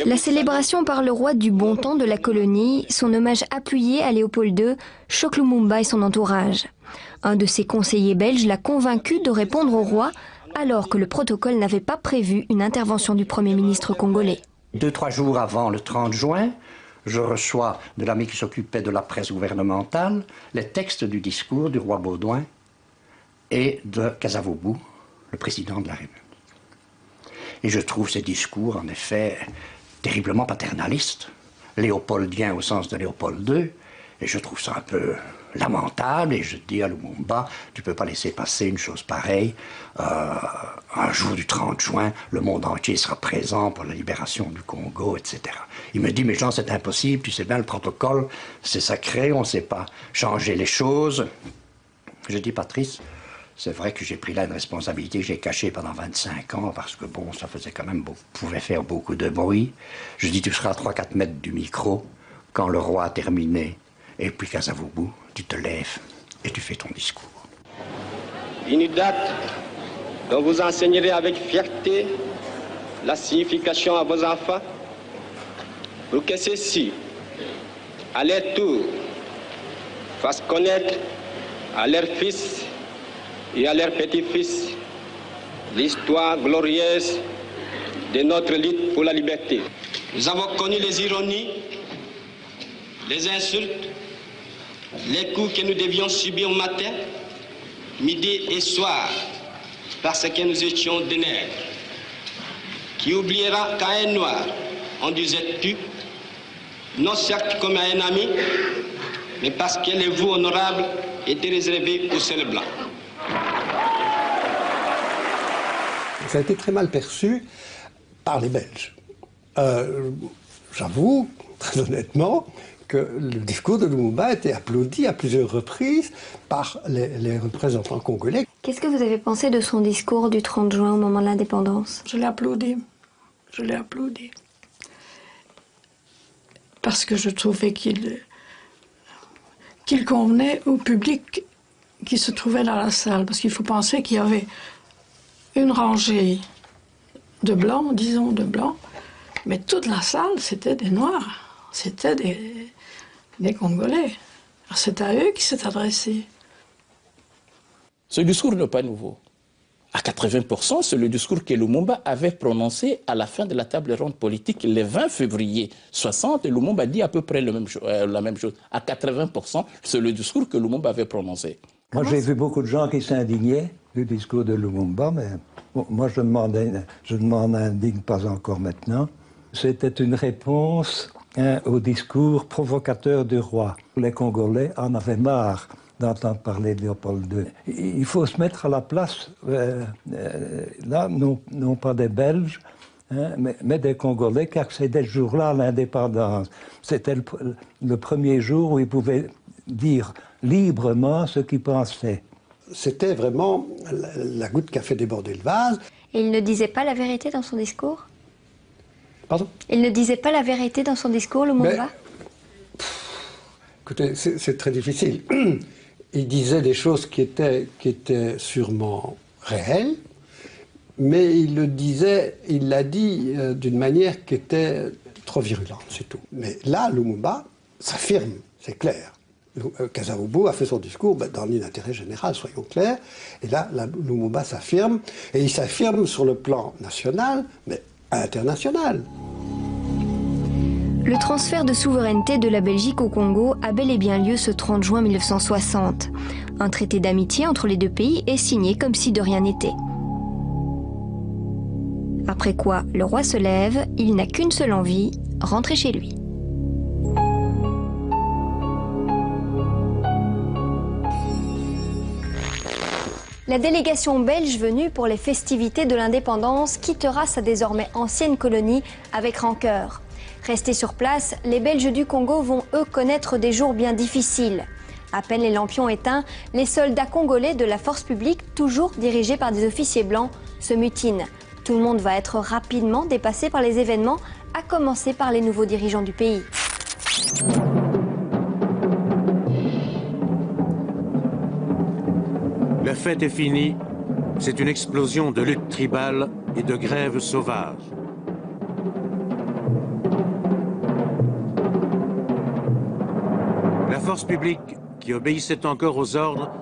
La célébration par le roi du bon temps de la colonie, son hommage appuyé à Léopold II, choque Lumumba et son entourage. Un de ses conseillers belges l'a convaincu de répondre au roi, alors que le protocole n'avait pas prévu une intervention du Premier ministre congolais. 2-3 jours avant le 30 juin, je reçois de l'ami qui s'occupait de la presse gouvernementale les textes du discours du roi Baudouin et de Kasavubu, le président de la République. Et je trouve ces discours, en effet, terriblement paternalistes. léopoldien au sens de Léopold II, et je trouve ça un peu lamentable, et je dis à Lumumba, tu ne peux pas laisser passer une chose pareille. Un jour du 30 juin, le monde entier sera présent pour la libération du Congo, etc. Il me dit, mais Jean, c'est impossible, tu sais bien, le protocole, c'est sacré, on ne sait pas changer les choses. Je dis, Patrice, c'est vrai que j'ai pris là une responsabilité que j'ai cachée pendant 25 ans, parce que bon, ça faisait quand même, pouvait faire beaucoup de bruit. Je dis, tu seras à 3-4 mètres du micro, quand le roi a terminé, et puis Kasavubu, tu te lèves et tu fais ton discours. Une date dont vous enseignerez avec fierté la signification à vos enfants, pour que ceux-ci, à leur tour, fassent connaître à leurs fils et à leurs petits-fils l'histoire glorieuse de notre lutte pour la liberté. Nous avons connu les ironies, les insultes, les coups que nous devions subir matin, midi et soir, parce que nous étions des nègres. Qui oubliera qu'à un noir, on disait tu, non certes comme à un ami, mais parce que les vous honorables étaient réservés aux seuls blancs. Ça a été très mal perçu par les Belges. J'avoue, très honnêtement, que le discours de Lumumba a été applaudi à plusieurs reprises par les représentants congolais. Qu'est-ce que vous avez pensé de son discours du 30 juin au moment de l'indépendance? Je l'ai applaudi. Je l'ai applaudi. Parce que je trouvais qu'il convenait au public qui se trouvait dans la salle. Parce qu'il faut penser qu'il y avait une rangée de blancs, disons de blancs, mais toute la salle, c'était des Noirs. C'était des Congolais. C'est à eux qu'il s'est adressé. Ce discours n'est pas nouveau. À 80%, c'est le discours que Lumumba avait prononcé à la fin de la table ronde politique le 20 février 60. Et Lumumba dit à peu près la même chose. À 80%, c'est le discours que Lumumba avait prononcé. Moi, j'ai vu beaucoup de gens qui s'indignaient du discours de Lumumba, mais bon, moi, je ne m'en indigne pas encore maintenant. C'était une réponse au discours provocateur du roi. Les Congolais en avaient marre d'entendre parler de Léopold II. Il faut se mettre à la place, là, non pas des Belges, mais des Congolais, car c'était ce jour-là à l'indépendance. C'était le premier jour où ils pouvaient dire librement ce qu'ils pensaient. C'était vraiment la goutte qui a fait déborder le vase. Et il ne disait pas la vérité dans son discours? Pardon? Il ne disait pas la vérité dans son discours, Lumumba? Écoutez, c'est très difficile. Il disait des choses qui étaient sûrement réelles, mais il l'a dit d'une manière qui était trop virulente, c'est tout. Mais là, Lumumba s'affirme, c'est clair. Kasavubu a fait son discours dans l'intérêt général, soyons clairs, et là, Lumumba s'affirme, et il s'affirme sur le plan national, mais international. Le transfert de souveraineté de la Belgique au Congo a bel et bien lieu ce 30 juin 1960. Un traité d'amitié entre les deux pays est signé comme si de rien n'était. Après quoi, le roi se lève, il n'a qu'une seule envie, rentrer chez lui. La délégation belge venue pour les festivités de l'indépendance quittera sa désormais ancienne colonie avec rancœur. Restés sur place, les Belges du Congo vont eux connaître des jours bien difficiles. À peine les lampions éteints, les soldats congolais de la force publique, toujours dirigés par des officiers blancs, se mutinent. Tout le monde va être rapidement dépassé par les événements, à commencer par les nouveaux dirigeants du pays. La fête est finie, c'est une explosion de lutte tribale et de grève sauvage. La force publique, qui obéissait encore aux ordres,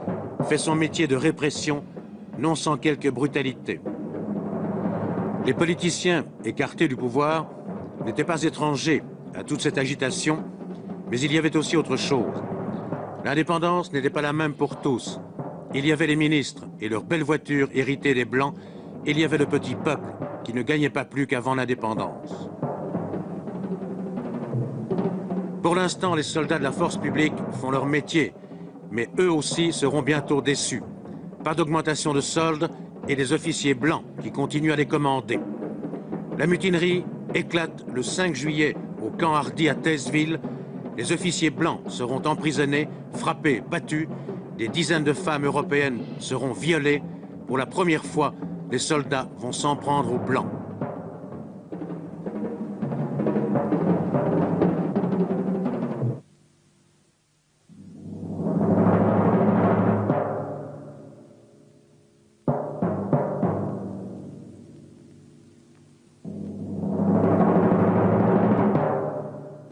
fait son métier de répression, non sans quelque brutalité. Les politiciens, écartés du pouvoir, n'étaient pas étrangers à toute cette agitation, mais il y avait aussi autre chose. L'indépendance n'était pas la même pour tous. Il y avait les ministres et leurs belles voitures héritées des Blancs. Il y avait le petit peuple qui ne gagnait pas plus qu'avant l'indépendance. Pour l'instant, les soldats de la force publique font leur métier, mais eux aussi seront bientôt déçus. Pas d'augmentation de soldes et des officiers blancs qui continuent à les commander. La mutinerie éclate le 5 juillet au camp Hardy à Taizville. Les officiers blancs seront emprisonnés, frappés, battus. Des dizaines de femmes européennes seront violées. Pour la première fois, les soldats vont s'en prendre aux blancs.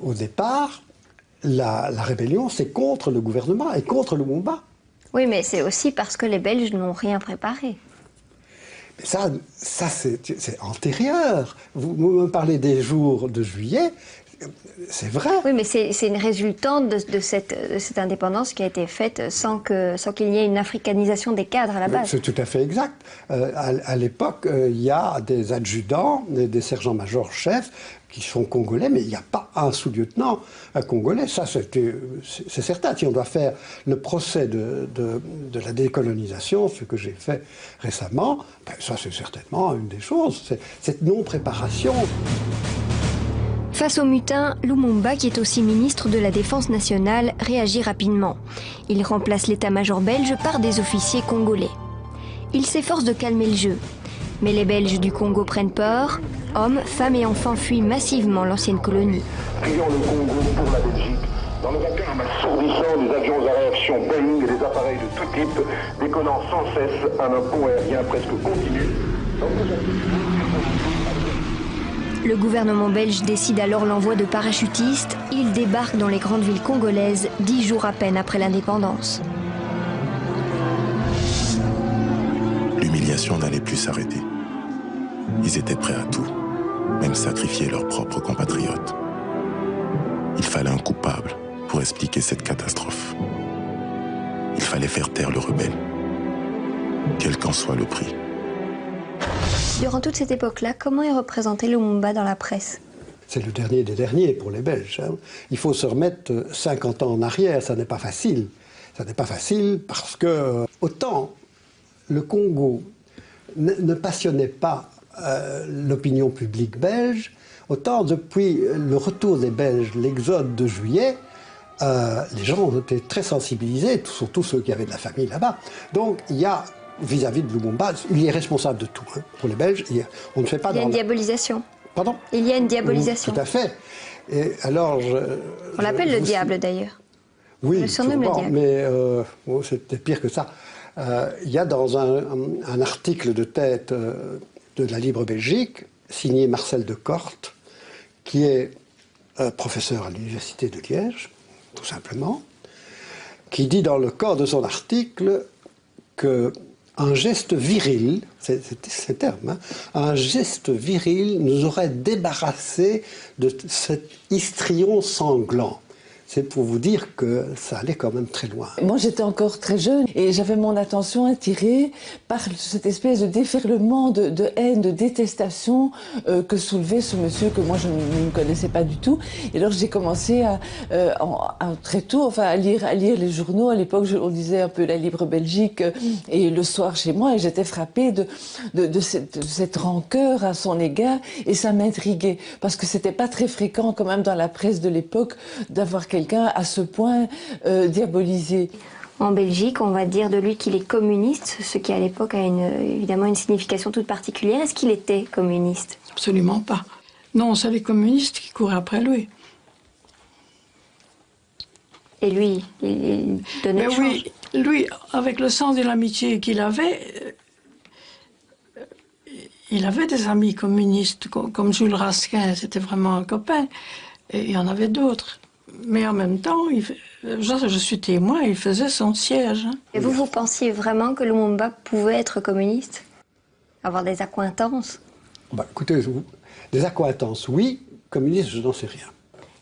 Au départ, la rébellion, c'est contre le gouvernement et contre Lumumba. Oui, mais c'est aussi parce que les Belges n'ont rien préparé. Mais ça c'est antérieur. Vous me parlez des jours de juillet, c'est vrai. Oui, mais c'est une résultante de cette indépendance qui a été faite sans qu'il y ait une africanisation des cadres à la base. C'est tout à fait exact. À l'époque, il y a des adjudants, des sergents-majors chefs qui sont congolais, mais il n'y a pas un sous-lieutenant congolais. Ça, c'est certain. Si on doit faire le procès de la décolonisation, ce que j'ai fait récemment, ben ça, c'est certainement une des choses. Cette non-préparation. Face au mutin, Lumumba, qui est aussi ministre de la Défense nationale, réagit rapidement. Il remplace l'état-major belge par des officiers congolais. Il s'efforce de calmer le jeu. Mais les Belges du Congo prennent peur. Hommes, femmes et enfants fuient massivement l'ancienne colonie. Prions le Congo pour la Belgique. Dans le vacarme assourdissant des avions à réaction Boeing et des appareils de tout type, déconnant sans cesse un pont aérien presque continu. Le gouvernement belge décide alors l'envoi de parachutistes. Ils débarquent dans les grandes villes congolaises 10 jours à peine après l'indépendance. L'humiliation n'allait plus s'arrêter. Ils étaient prêts à tout, même sacrifier leurs propres compatriotes. Il fallait un coupable pour expliquer cette catastrophe. Il fallait faire taire le rebelle, quel qu'en soit le prix. Durant toute cette époque-là, comment est représenté Lumumba dans la presse? C'est le dernier des derniers pour les Belges. Hein. Il faut se remettre 50 ans en arrière, ça n'est pas facile. Ça n'est pas facile parce que autant le Congo ne passionnait pas l'opinion publique belge, autant depuis le retour des Belges, l'exode de juillet, les gens ont été très sensibilisés, surtout ceux qui avaient de la famille là-bas. Donc il y a, vis-à-vis de Lumumba, il est responsable de tout. Hein. Pour les Belges, on ne fait pas... Il y a une diabolisation. Pardon? Il y a une diabolisation. Tout à fait. Et alors, on l'appelle le diable d'ailleurs. Oui, le surnomme le diable. Mais c'était pire que ça. Il y a dans un article de tête de la Libre Belgique, signé Marcel de Korte, qui est professeur à l'Université de Liège, tout simplement, qui dit dans le corps de son article qu'un geste viril, c'est ce terme, hein, un geste viril nous aurait débarrassé de cet histrion sanglant. C'est pour vous dire que ça allait quand même très loin. Moi, j'étais encore très jeune et j'avais mon attention attirée par cette espèce de déferlement de haine, de détestation que soulevait ce monsieur que moi je ne connaissais pas du tout. Et alors j'ai commencé très tôt à lire les journaux. À l'époque, on lisait un peu la Libre Belgique et le soir chez moi, et j'étais frappée de cette rancœur à son égard, et ça m'intriguait parce que c'était pas très fréquent quand même dans la presse de l'époque d'avoir quelqu'un à ce point diabolisé. En Belgique, on va dire de lui qu'il est communiste, ce qui à l'époque a évidemment une signification toute particulière. Est-ce qu'il était communiste? Absolument pas. Non, c'est les communistes qui courent après lui. Et lui, il donnait le change. Oui, lui, avec le sens de l'amitié qu'il avait, il avait des amis communistes, comme Jules Raskin, c'était vraiment un copain, et il y en avait d'autres. Mais en même temps, je suis témoin, il faisait son siège. Hein. Et vous pensiez vraiment que Lumumba pouvait être communiste? Avoir des accointances? Bah, écoutez, des accointances, oui. Communiste, je n'en sais rien.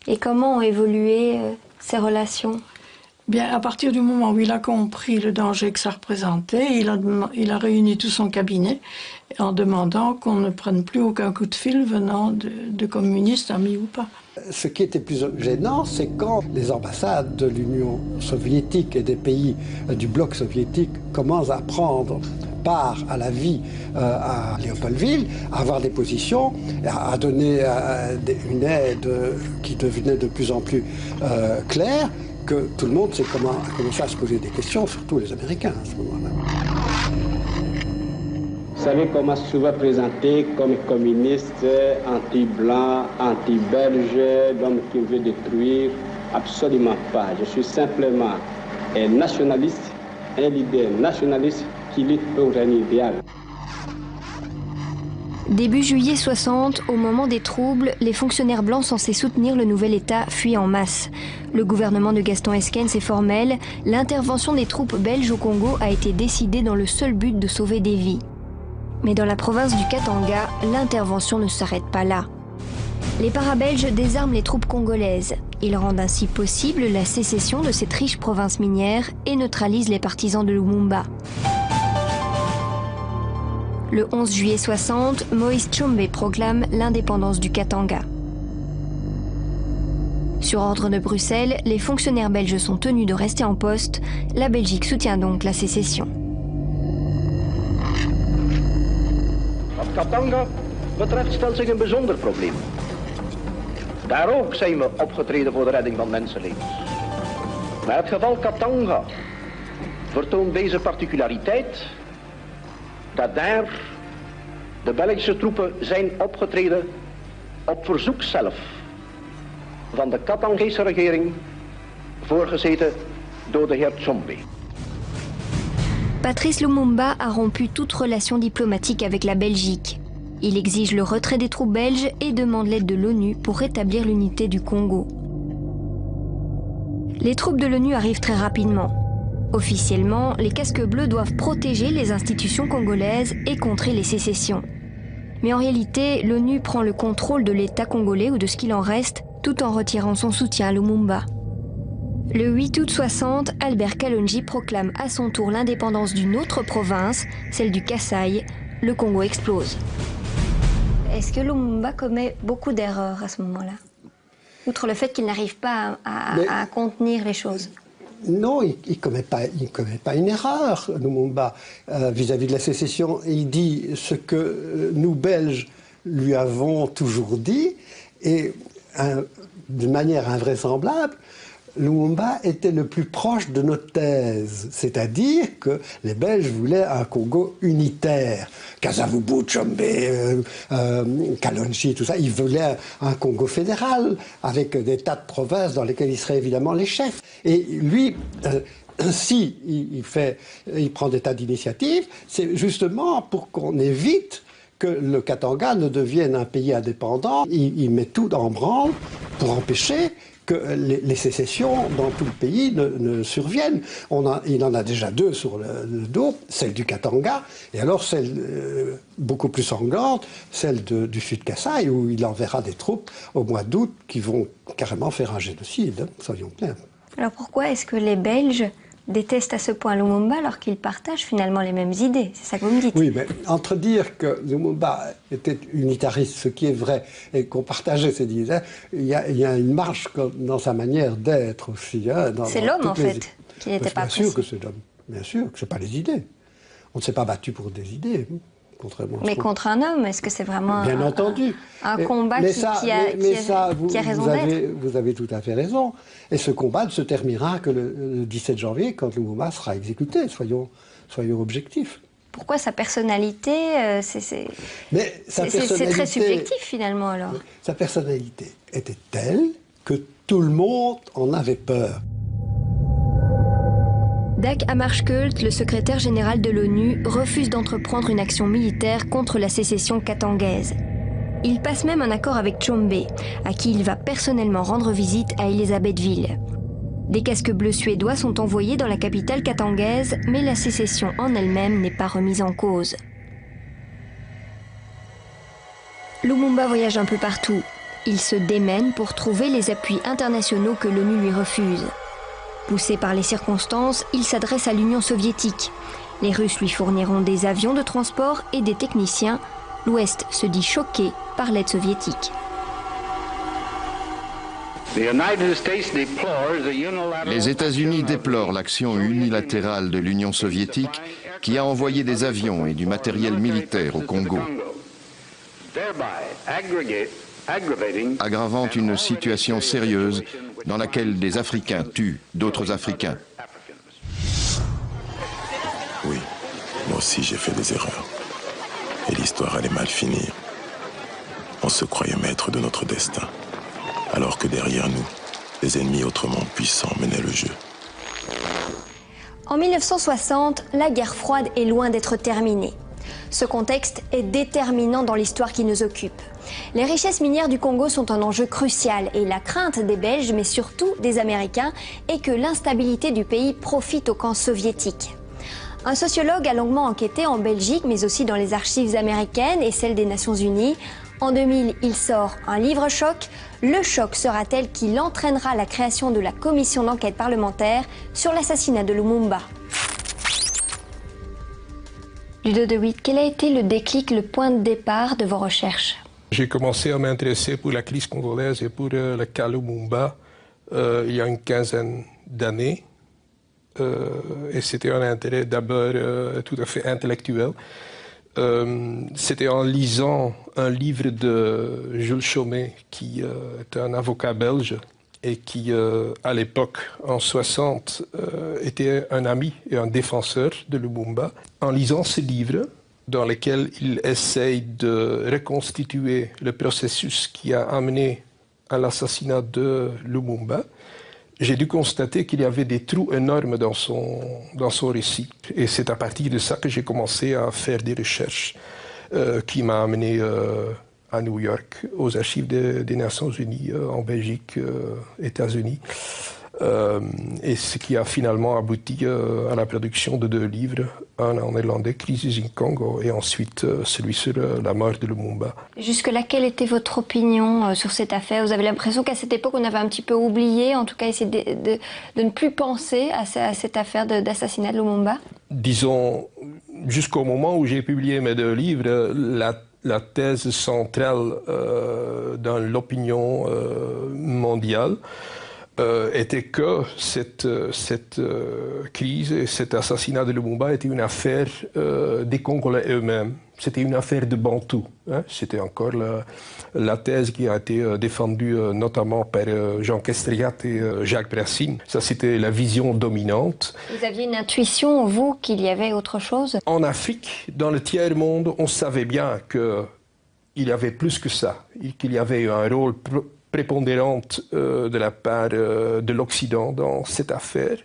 Et comment ont évolué ces relations? Bien, à partir du moment où il a compris le danger que ça représentait, il a réuni tout son cabinet en demandant qu'on ne prenne plus aucun coup de fil venant de communistes, amis ou pas. Ce qui était plus gênant, c'est quand les ambassades de l'Union soviétique et des pays du bloc soviétique commencent à prendre part à la vie à Léopoldville, à avoir des positions, à donner une aide qui devenait de plus en plus claire, que tout le monde a commencé à se poser des questions, surtout les Américains à ce moment-là. Vous savez comment souvent présenté comme communiste, anti-blanc, anti-belge, l'homme qui veut détruire? Absolument pas. Je suis simplement un nationaliste, un leader nationaliste qui lutte pour un idéal. Début juillet 60, au moment des troubles, les fonctionnaires blancs censés soutenir le nouvel État fuient en masse. Le gouvernement de Gaston Esquens est formel, l'intervention des troupes belges au Congo a été décidée dans le seul but de sauver des vies. Mais dans la province du Katanga, l'intervention ne s'arrête pas là. Les parabelges désarment les troupes congolaises. Ils rendent ainsi possible la sécession de cette riche province minière et neutralisent les partisans de Lumumba. Le 11 juillet 60, Moïse Tshombe proclame l'indépendance du Katanga. Sur ordre de Bruxelles, les fonctionnaires belges sont tenus de rester en poste. La Belgique soutient donc la sécession. Wat Katanga betreft stelt zich een bijzonder probleem. Daar ook zijn we opgetreden voor de redding van mensenlevens. Maar het geval Katanga vertoont deze particulariteit dat daar de Belgische troepen zijn opgetreden op verzoek zelf van de Katangese regering, voorgezeten door de heer Tshombe. Patrice Lumumba a rompu toute relation diplomatique avec la Belgique. Il exige le retrait des troupes belges et demande l'aide de l'ONU pour rétablir l'unité du Congo. Les troupes de l'ONU arrivent très rapidement. Officiellement, les casques bleus doivent protéger les institutions congolaises et contrer les sécessions. Mais en réalité, l'ONU prend le contrôle de l'État congolais ou de ce qu'il en reste, tout en retirant son soutien à Lumumba. Le 8 août 60, Albert Kalonji proclame à son tour l'indépendance d'une autre province, celle du Kasaï. Le Congo explose. Est-ce que Lumumba commet beaucoup d'erreurs à ce moment-là? Outre le fait qu'il n'arrive pas à contenir les choses. Non, il ne commet pas une erreur, Lumumba, vis-à-vis de la sécession. Il dit ce que nous, Belges, lui avons toujours dit, et d'une manière invraisemblable, Lumumba était le plus proche de notre thèse, c'est-à-dire que les Belges voulaient un Congo unitaire. Kasavubu, Tshombe, Kalonji, tout ça, ils voulaient un Congo fédéral, avec des tas de provinces dans lesquelles ils seraient évidemment les chefs. Et lui, il prend des tas d'initiatives, c'est justement pour qu'on évite que le Katanga ne devienne un pays indépendant. Il met tout en branle pour empêcher que les sécessions dans tout le pays ne surviennent. Il en a déjà deux sur le dos, celle du Katanga, et alors celle beaucoup plus sanglante, celle du Sud Kasaï, où il enverra des troupes au mois d'août qui vont carrément faire un génocide, soyons clairs. Alors pourquoi est-ce que les Belges détestent à ce point Lumumba alors qu'ils partagent finalement les mêmes idées? C'est ça que vous me dites. Oui, mais entre dire que Lumumba était unitariste, ce qui est vrai, et qu'on partageait ses idées, il y a une marge dans sa manière d'être aussi. Hein, c'est l'homme en fait qui n'était pas précis. Bien sûr que c'est l'homme, bien sûr que ce n'est pas les idées. On ne s'est pas battu pour des idées. Contrairement mais contre un homme, est-ce que c'est vraiment bien entendu un combat qui a raison d'être? Vous avez tout à fait raison. Et ce combat ne se terminera que le 17 janvier, quand Lumumba sera exécuté, soyons objectifs. Pourquoi sa personnalité, c'est très subjectif finalement alors. Sa personnalité était telle que tout le monde en avait peur. Dag Hammarskjöld, le secrétaire général de l'ONU, refuse d'entreprendre une action militaire contre la sécession katangaise. Il passe même un accord avec Tshombe, à qui il va personnellement rendre visite à Elisabethville. Des casques bleus suédois sont envoyés dans la capitale katangaise, mais la sécession en elle-même n'est pas remise en cause. Lumumba voyage un peu partout. Il se démène pour trouver les appuis internationaux que l'ONU lui refuse. Poussé par les circonstances, il s'adresse à l'Union soviétique. Les Russes lui fourniront des avions de transport et des techniciens. L'Ouest se dit choqué par l'aide soviétique. Les États-Unis déplorent l'action unilatérale de l'Union soviétique qui a envoyé des avions et du matériel militaire au Congo, aggravant une situation sérieuse dans laquelle des Africains tuent d'autres Africains. Oui, moi aussi j'ai fait des erreurs. Et l'histoire allait mal finir. On se croyait maître de notre destin. Alors que derrière nous, des ennemis autrement puissants menaient le jeu. En 1960, la guerre froide est loin d'être terminée. Ce contexte est déterminant dans l'histoire qui nous occupe. Les richesses minières du Congo sont un enjeu crucial et la crainte des Belges, mais surtout des Américains, est que l'instabilité du pays profite au camp soviétique. Un sociologue a longuement enquêté en Belgique, mais aussi dans les archives américaines et celles des Nations Unies. En 2000, il sort un livre-choc. Le choc sera tel qu'il entraînera la création de la commission d'enquête parlementaire sur l'assassinat de Lumumba. Ludo de Witt, quel a été le déclic, le point de départ de vos recherches? J'ai commencé à m'intéresser pour la crise congolaise et pour le cas Lumumba il y a une quinzaine d'années. Et c'était un intérêt d'abord tout à fait intellectuel. C'était en lisant un livre de Jules Chaumet, qui est un avocat belge et qui, à l'époque, en 60, était un ami et un défenseur de Lumumba. En lisant ce livre, dans lequel il essaye de reconstituer le processus qui a amené à l'assassinat de Lumumba, j'ai dû constater qu'il y avait des trous énormes dans son récit. Et c'est à partir de ça que j'ai commencé à faire des recherches qui m'ont amené à New York, aux archives des Nations Unies, en Belgique, États-Unis. Et ce qui a finalement abouti à la production de 2 livres, un en néerlandais, Crisis in Congo, et ensuite celui sur la mort de Lumumba. Jusque-là, quelle était votre opinion sur cette affaire? Vous avez l'impression qu'à cette époque, on avait un petit peu oublié, en tout cas essayé de ne plus penser à cette affaire d'assassinat de Lumumba? Disons, jusqu'au moment où j'ai publié mes 2 livres, la thèse centrale dans l'opinion mondiale était que cette crise et cet assassinat de Lumumba était une affaire des Congolais eux-mêmes. C'était une affaire de Bantou. Hein. C'était encore la thèse qui a été défendue notamment par Jean Kestriat et Jacques Brassine. Ça, c'était la vision dominante. Vous aviez une intuition, vous, qu'il y avait autre chose? En Afrique, dans le tiers-monde, on savait bien qu'il y avait plus que ça, qu'il y avait un rôle prépondérante de la part de l'Occident dans cette affaire.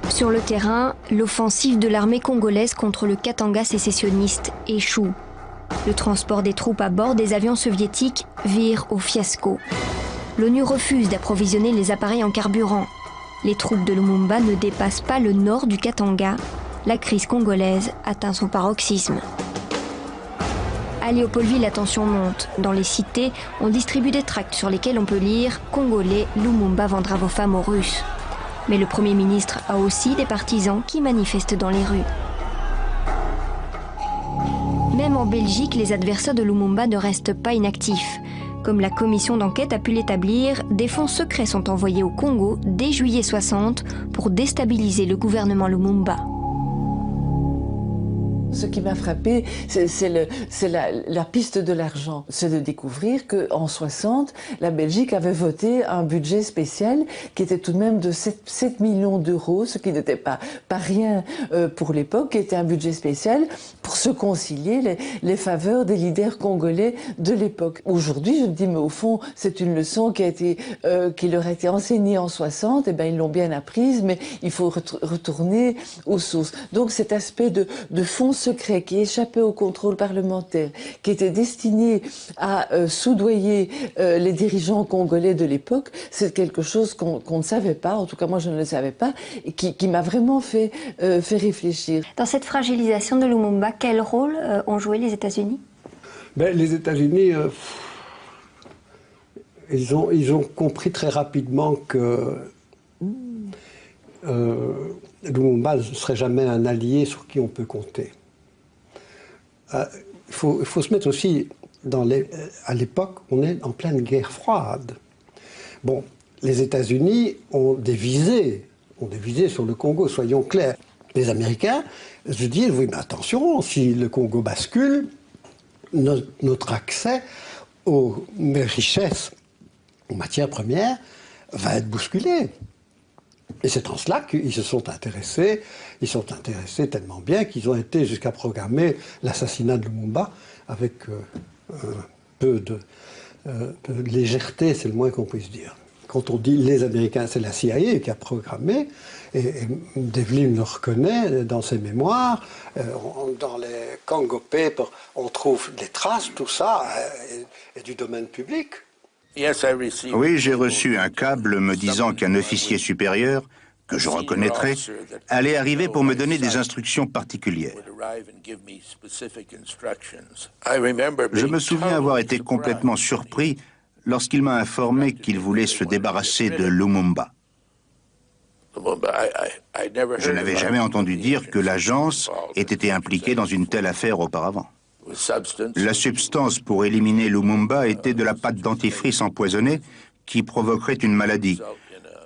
Sur le terrain, l'offensive de l'armée congolaise contre le Katanga sécessionniste échoue. Le transport des troupes à bord des avions soviétiques vire au fiasco. L'ONU refuse d'approvisionner les appareils en carburant. Les troupes de Lumumba ne dépassent pas le nord du Katanga. La crise congolaise atteint son paroxysme. À Léopoldville, la tension monte. Dans les cités, on distribue des tracts sur lesquels on peut lire « Congolais, Lumumba vendra vos femmes aux Russes ». Mais le Premier ministre a aussi des partisans qui manifestent dans les rues. Même en Belgique, les adversaires de Lumumba ne restent pas inactifs. Comme la commission d'enquête a pu l'établir, des fonds secrets sont envoyés au Congo dès juillet 60 pour déstabiliser le gouvernement Lumumba. Ce qui m'a frappé, c'est la piste de l'argent. C'est de découvrir qu'en 60, la Belgique avait voté un budget spécial qui était tout de même de 7 millions d'euros, ce qui n'était pas rien pour l'époque, qui était un budget spécial pour se concilier les faveurs des leaders congolais de l'époque. Aujourd'hui, je me dis, mais au fond, c'est une leçon qui leur a été enseignée en 60, et ben ils l'ont bien apprise, mais il faut retourner aux sources. Donc cet aspect de fonds secret qui échappait au contrôle parlementaire, qui était destiné à soudoyer les dirigeants congolais de l'époque, c'est quelque chose qu'on ne savait pas, en tout cas moi je ne le savais pas, et qui m'a vraiment fait réfléchir. Dans cette fragilisation de Lumumba, quel rôle ont joué les États-Unis? Les États-Unis, ils ont compris très rapidement que Lumumba ne serait jamais un allié sur qui on peut compter. Il faut se mettre aussi, à l'époque, on est en pleine guerre froide. Bon, les États-Unis ont des visées sur le Congo, soyons clairs. Les Américains se disent, oui, mais attention, si le Congo bascule, notre accès aux richesses, aux matières premières, va être bousculé. Et c'est en cela qu'ils se sont intéressés. Ils sont intéressés tellement bien qu'ils ont été jusqu'à programmer l'assassinat de Lumumba avec un peu de légèreté, c'est le moins qu'on puisse dire. Quand on dit les Américains, c'est la CIA qui a programmé, et Devlin le reconnaît dans ses mémoires. Dans les Congo Papers, on trouve des traces, tout ça est du domaine public. Oui, j'ai reçu un câble me disant qu'un officier supérieur, que je reconnaîtrais, allait arriver pour me donner des instructions particulières. Je me souviens avoir été complètement surpris lorsqu'il m'a informé qu'il voulait se débarrasser de Lumumba. Je n'avais jamais entendu dire que l'agence ait été impliquée dans une telle affaire auparavant. La substance pour éliminer Lumumba était de la pâte dentifrice empoisonnée qui provoquerait une maladie,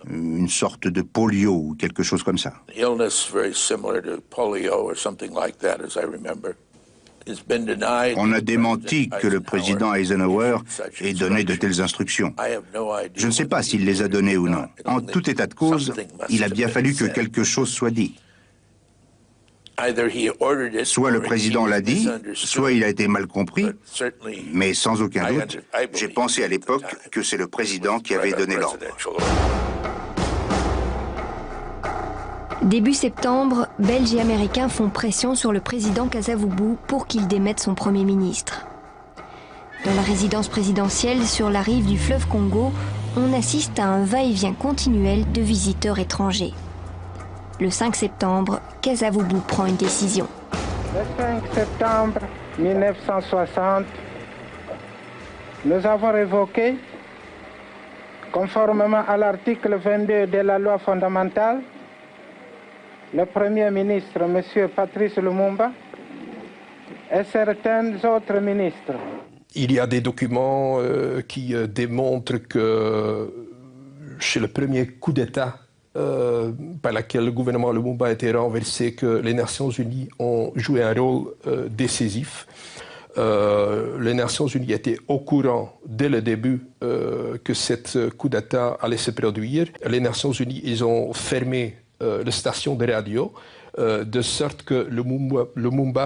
une sorte de polio ou quelque chose comme ça. On a démenti que le président Eisenhower ait donné de telles instructions. Je ne sais pas s'il les a données ou non. En tout état de cause, il a bien fallu que quelque chose soit dit. Soit le président l'a dit, soit il a été mal compris, mais sans aucun doute, j'ai pensé à l'époque que c'est le président qui avait donné l'ordre. Début septembre, Belges et Américains font pression sur le président Kasavubu pour qu'il démette son Premier ministre. Dans la résidence présidentielle sur la rive du fleuve Congo, on assiste à un va-et-vient continuel de visiteurs étrangers. Le 5 septembre, Kasavubu prend une décision. Le 5 septembre 1960, nous avons révoqué, conformément à l'article 22 de la loi fondamentale, le Premier ministre, M. Patrice Lumumba, et certains autres ministres. Il y a des documents qui démontrent que chez le premier coup d'État par lequel le gouvernement Lumumba a été renversé, que les Nations Unies ont joué un rôle décisif. Les Nations Unies étaient au courant dès le début que ce coup d'État allait se produire. Les Nations Unies, ils ont fermé les stations de radio, de sorte que Lumumba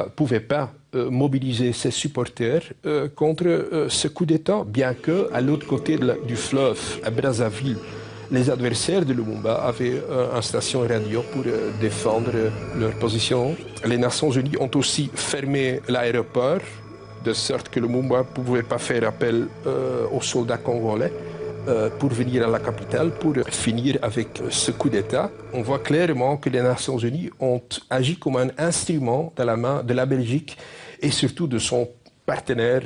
ne pouvait pas mobiliser ses supporters contre ce coup d'État, bien qu'à l'autre côté du fleuve, à Brazzaville, les adversaires de Lumumba avaient une station radio pour défendre leur position. Les Nations Unies ont aussi fermé l'aéroport, de sorte que Lumumba ne pouvait pas faire appel aux soldats congolais pour venir à la capitale, pour finir avec ce coup d'État. On voit clairement que les Nations Unies ont agi comme un instrument dans la main de la Belgique et surtout de son partenaire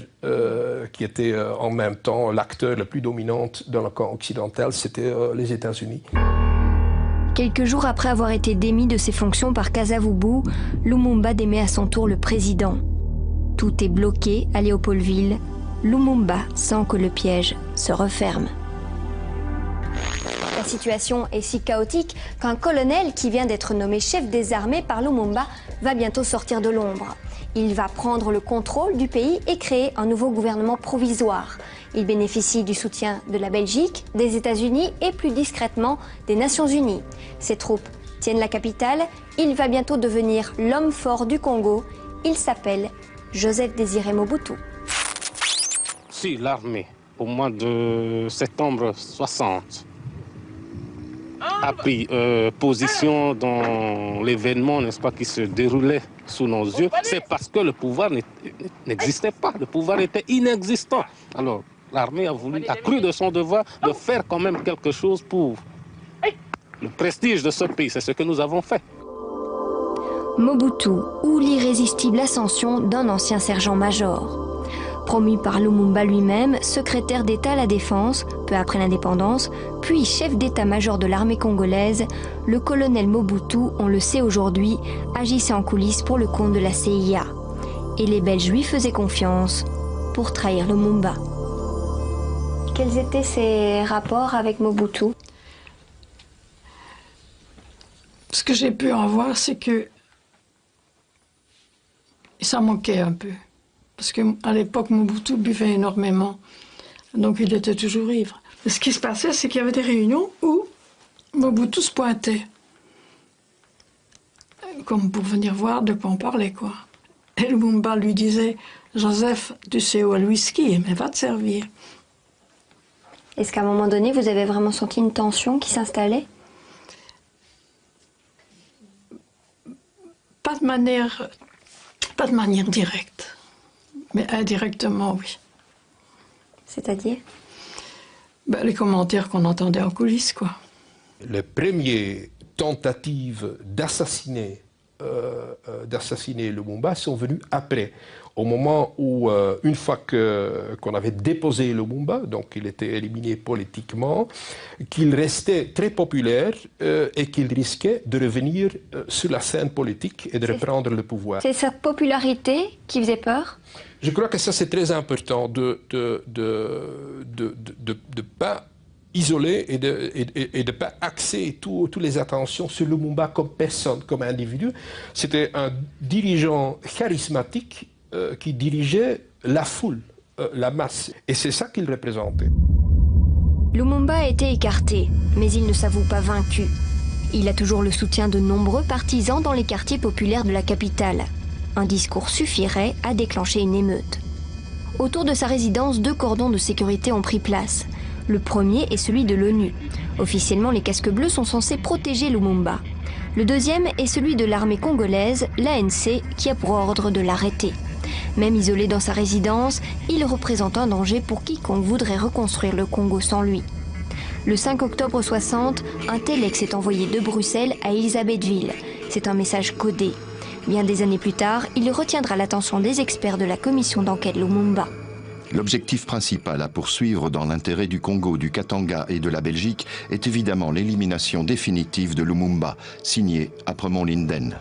qui était en même temps l'acteur le plus dominant dans le camp occidental, c'était les États-Unis. Quelques jours après avoir été démis de ses fonctions par Kasavubu, Lumumba démet à son tour le président. Tout est bloqué à Léopoldville. Lumumba sent que le piège se referme. La situation est si chaotique qu'un colonel qui vient d'être nommé chef des armées par Lumumba va bientôt sortir de l'ombre. Il va prendre le contrôle du pays et créer un nouveau gouvernement provisoire. Il bénéficie du soutien de la Belgique, des États-Unis et plus discrètement des Nations Unies. Ses troupes tiennent la capitale. Il va bientôt devenir l'homme fort du Congo. Il s'appelle Joseph Désiré Mobutu. Si l'armée, au mois de septembre 60, a pris position dans l'événement, n'est-ce pas, qui se déroulait sous nos yeux, c'est parce que le pouvoir n'existait pas, le pouvoir était inexistant. Alors, l'armée a cru de son devoir de faire quand même quelque chose pour le prestige de ce pays. C'est ce que nous avons fait. Mobutu ou l'irrésistible ascension d'un ancien sergent-major. Promu par Lumumba lui-même, secrétaire d'État à la Défense, peu après l'indépendance, puis chef d'état-major de l'armée congolaise, le colonel Mobutu, on le sait aujourd'hui, agissait en coulisses pour le compte de la CIA. Et les Belges lui faisaient confiance pour trahir Lumumba. Quels étaient ses rapports avec Mobutu? Ce que j'ai pu en voir, c'est que ça manquait un peu. Parce qu'à l'époque, Mobutu buvait énormément. Donc il était toujours ivre. Et ce qui se passait, c'est qu'il y avait des réunions où Mobutu se pointait. Comme pour venir voir de quoi on parlait, quoi. Et Lumumba lui disait, Joseph, tu sais où est le whisky, mais va te servir. Est-ce qu'à un moment donné, vous avez vraiment senti une tension qui s'installait? Pas de manière directe. Mais indirectement, oui. C'est-à-dire? Les commentaires qu'on entendait en coulisses, quoi. Les premières tentatives d'assassiner Lumumba sont venues après. Au moment où, une fois qu'on avait déposé Lumumba, donc il était éliminé politiquement, qu'il restait très populaire et qu'il risquait de revenir sur la scène politique et de reprendre le pouvoir. C'est sa popularité qui faisait peur? Je crois que ça c'est très important de pas isoler et de pas axer toutes les attentions sur Lumumba comme personne, comme individu. C'était un dirigeant charismatique qui dirigeait la foule, la masse. Et c'est ça qu'il représentait. Lumumba a été écarté, mais il ne s'avoue pas vaincu. Il a toujours le soutien de nombreux partisans dans les quartiers populaires de la capitale. Un discours suffirait à déclencher une émeute. Autour de sa résidence, 2 cordons de sécurité ont pris place. Le premier est celui de l'ONU. Officiellement, les casques bleus sont censés protéger Lumumba. Le deuxième est celui de l'armée congolaise, l'ANC, qui a pour ordre de l'arrêter. Même isolé dans sa résidence, il représente un danger pour quiconque voudrait reconstruire le Congo sans lui. Le 5 octobre 60, un téléx est envoyé de Bruxelles à Elisabethville. C'est un message codé. Bien des années plus tard, il retiendra l'attention des experts de la commission d'enquête Lumumba. L'objectif principal à poursuivre dans l'intérêt du Congo, du Katanga et de la Belgique est évidemment l'élimination définitive de Lumumba, signé Apremont Linden.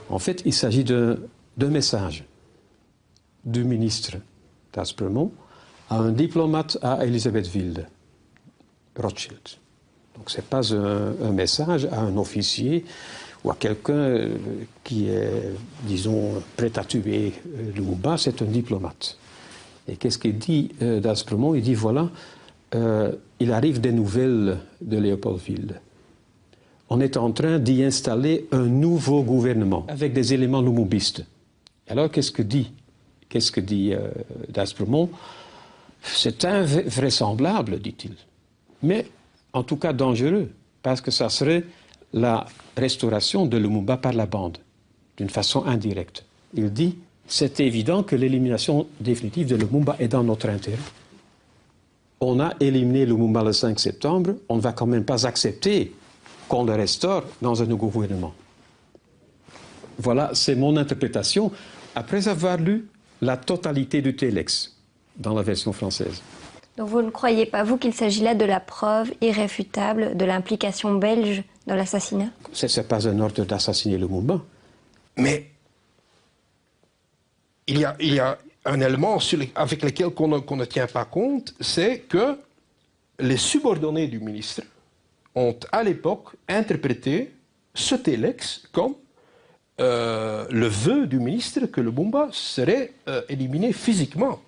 En fait, il s'agit d'un message du ministre d'Aspremont à un diplomate à Elisabethville, Rothschild. Donc ce n'est pas un message à un officier ou à quelqu'un qui est, disons, prêt à tuer Lumumba, c'est un diplomate. Et qu'est-ce qu'il dit d'Aspremont? Il dit, voilà, il arrive des nouvelles de Léopoldville. On est en train d'y installer un nouveau gouvernement avec des éléments lumumbistes. Alors, qu'est-ce que dit d'Aspremont? C'est invraisemblable, dit-il. Mais, en tout cas, dangereux, parce que ça serait la restauration de Lumumba par la bande, d'une façon indirecte. Il dit, c'est évident que l'élimination définitive de Lumumba est dans notre intérêt. On a éliminé Lumumba le 5 septembre, on ne va quand même pas accepter qu'on le restaure dans un nouveau gouvernement. Voilà, c'est mon interprétation, après avoir lu la totalité du téléx dans la version française. Donc vous ne croyez pas, vous, qu'il s'agit là de la preuve irréfutable de l'implication belge dans l'assassinat? Ce n'est pas un ordre d'assassiner Lumumba. Mais il y a un élément avec lequel on ne tient pas compte, c'est que les subordonnés du ministre ont à l'époque interprété ce téléx comme le vœu du ministre que Lumumba serait éliminé physiquement.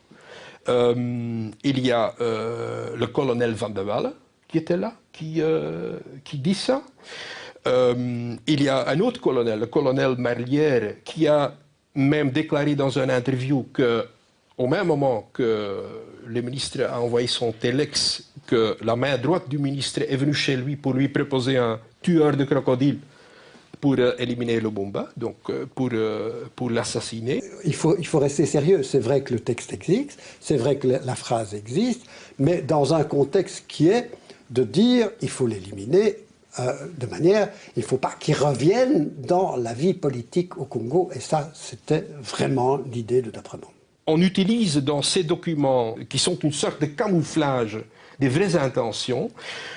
Il y a le colonel Van de Walle qui était là, qui dit ça. Il y a un autre colonel, le colonel Marlière, qui a même déclaré dans une interview qu'au même moment que le ministre a envoyé son téléx, que la main droite du ministre est venue chez lui pour lui proposer un tueur de crocodile pour éliminer Lumumba, donc pour l'assassiner. Il faut rester sérieux. C'est vrai que le texte existe, c'est vrai que la phrase existe, mais dans un contexte qui est de dire il faut l'éliminer de manière, il ne faut pas qu'il revienne dans la vie politique au Congo. Et ça, c'était vraiment l'idée de d'Apremont. on utilise dans ces documents, qui sont une sorte de camouflage des vraies intentions,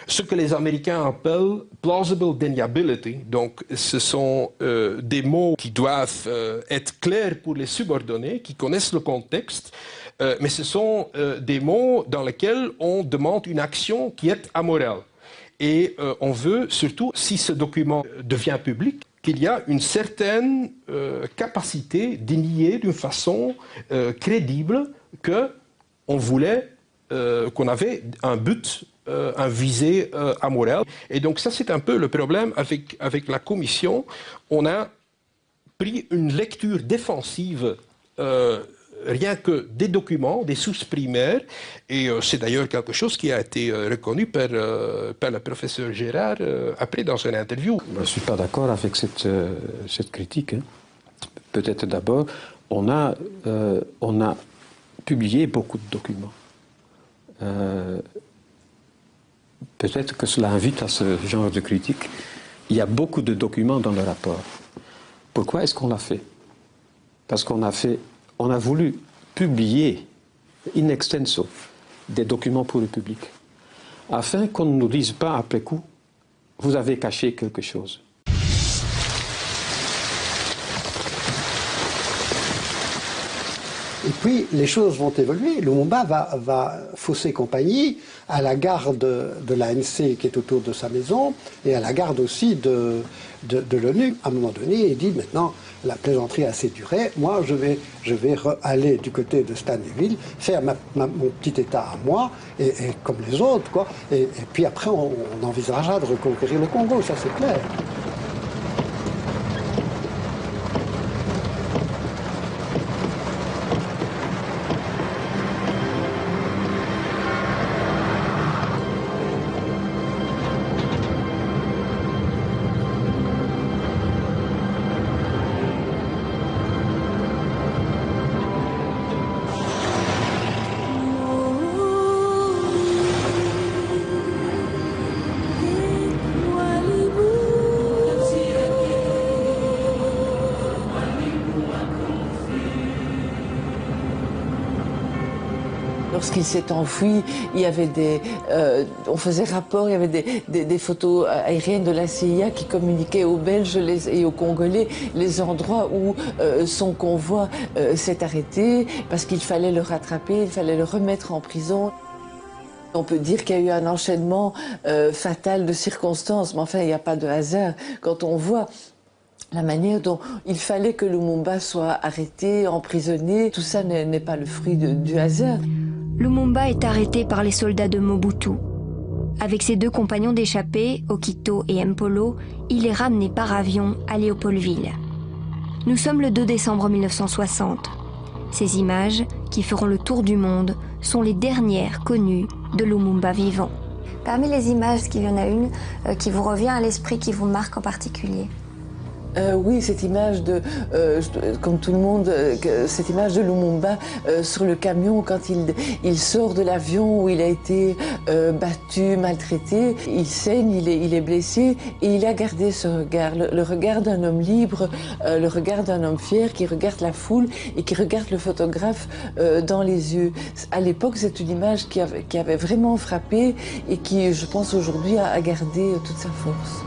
ce que les Américains appellent plausible deniability. Donc, ce sont des mots qui doivent être clairs pour les subordonnés, qui connaissent le contexte, mais ce sont des mots dans lesquels on demande une action qui est amorale. Et on veut surtout, si ce document devient public, qu'il y a une certaine capacité de nier d'une façon crédible qu'on voulait, qu'on avait un but, un visée amoral. Et donc ça, c'est un peu le problème avec la Commission. On a pris une lecture défensive rien que des documents, des sources primaires, et c'est d'ailleurs quelque chose qui a été reconnu par le professeur Gérard après dans une interview. Je ne suis pas d'accord avec cette critique. Hein. Peut-être d'abord, on a publié beaucoup de documents. Peut-être que cela invite à ce genre de critique. Il y a beaucoup de documents dans le rapport. Pourquoi est-ce qu'on l'a fait? Parce qu'on a voulu publier in extenso des documents pour le public, afin qu'on ne nous dise pas après coup, vous avez caché quelque chose. Et puis, les choses vont évoluer. Lumumba va fausser compagnie à la garde de l'ANC qui est autour de sa maison et à la garde aussi de l'ONU. À un moment donné, il dit maintenant, la plaisanterie a assez duré. Moi, je vais aller du côté de Stanleyville, faire mon petit État à moi, et comme les autres, quoi. Et puis après, on envisagera de reconquérir le Congo, ça c'est clair. Lorsqu'il s'est enfui, il y avait on faisait rapport, il y avait des photos aériennes de la CIA qui communiquaient aux Belges et aux Congolais les endroits où son convoi s'est arrêté, parce qu'il fallait le rattraper, il fallait le remettre en prison. On peut dire qu'il y a eu un enchaînement fatal de circonstances, mais enfin, il n'y a pas de hasard. Quand on voit la manière dont il fallait que Lumumba soit arrêté, emprisonné, tout ça n'est pas le fruit du hasard. Lumumba est arrêté par les soldats de Mobutu. Avec ses deux compagnons d'échappée, Okito et Mpolo, il est ramené par avion à Léopoldville. Nous sommes le 2 décembre 1960. Ces images, qui feront le tour du monde, sont les dernières connues de Lumumba vivant. Parmi les images, est-ce qu'il y en a une qui vous revient à l'esprit, qui vous marque en particulier? Oui, cette image comme tout le monde, cette image de Lumumba sur le camion quand il sort de l'avion où il a été battu, maltraité. Il saigne, il est blessé et il a gardé ce regard, le regard d'un homme libre, le regard d'un homme fier qui regarde la foule et qui regarde le photographe dans les yeux. À l'époque, c'est une image qui avait vraiment frappé et qui, je pense, aujourd'hui a gardé toute sa force.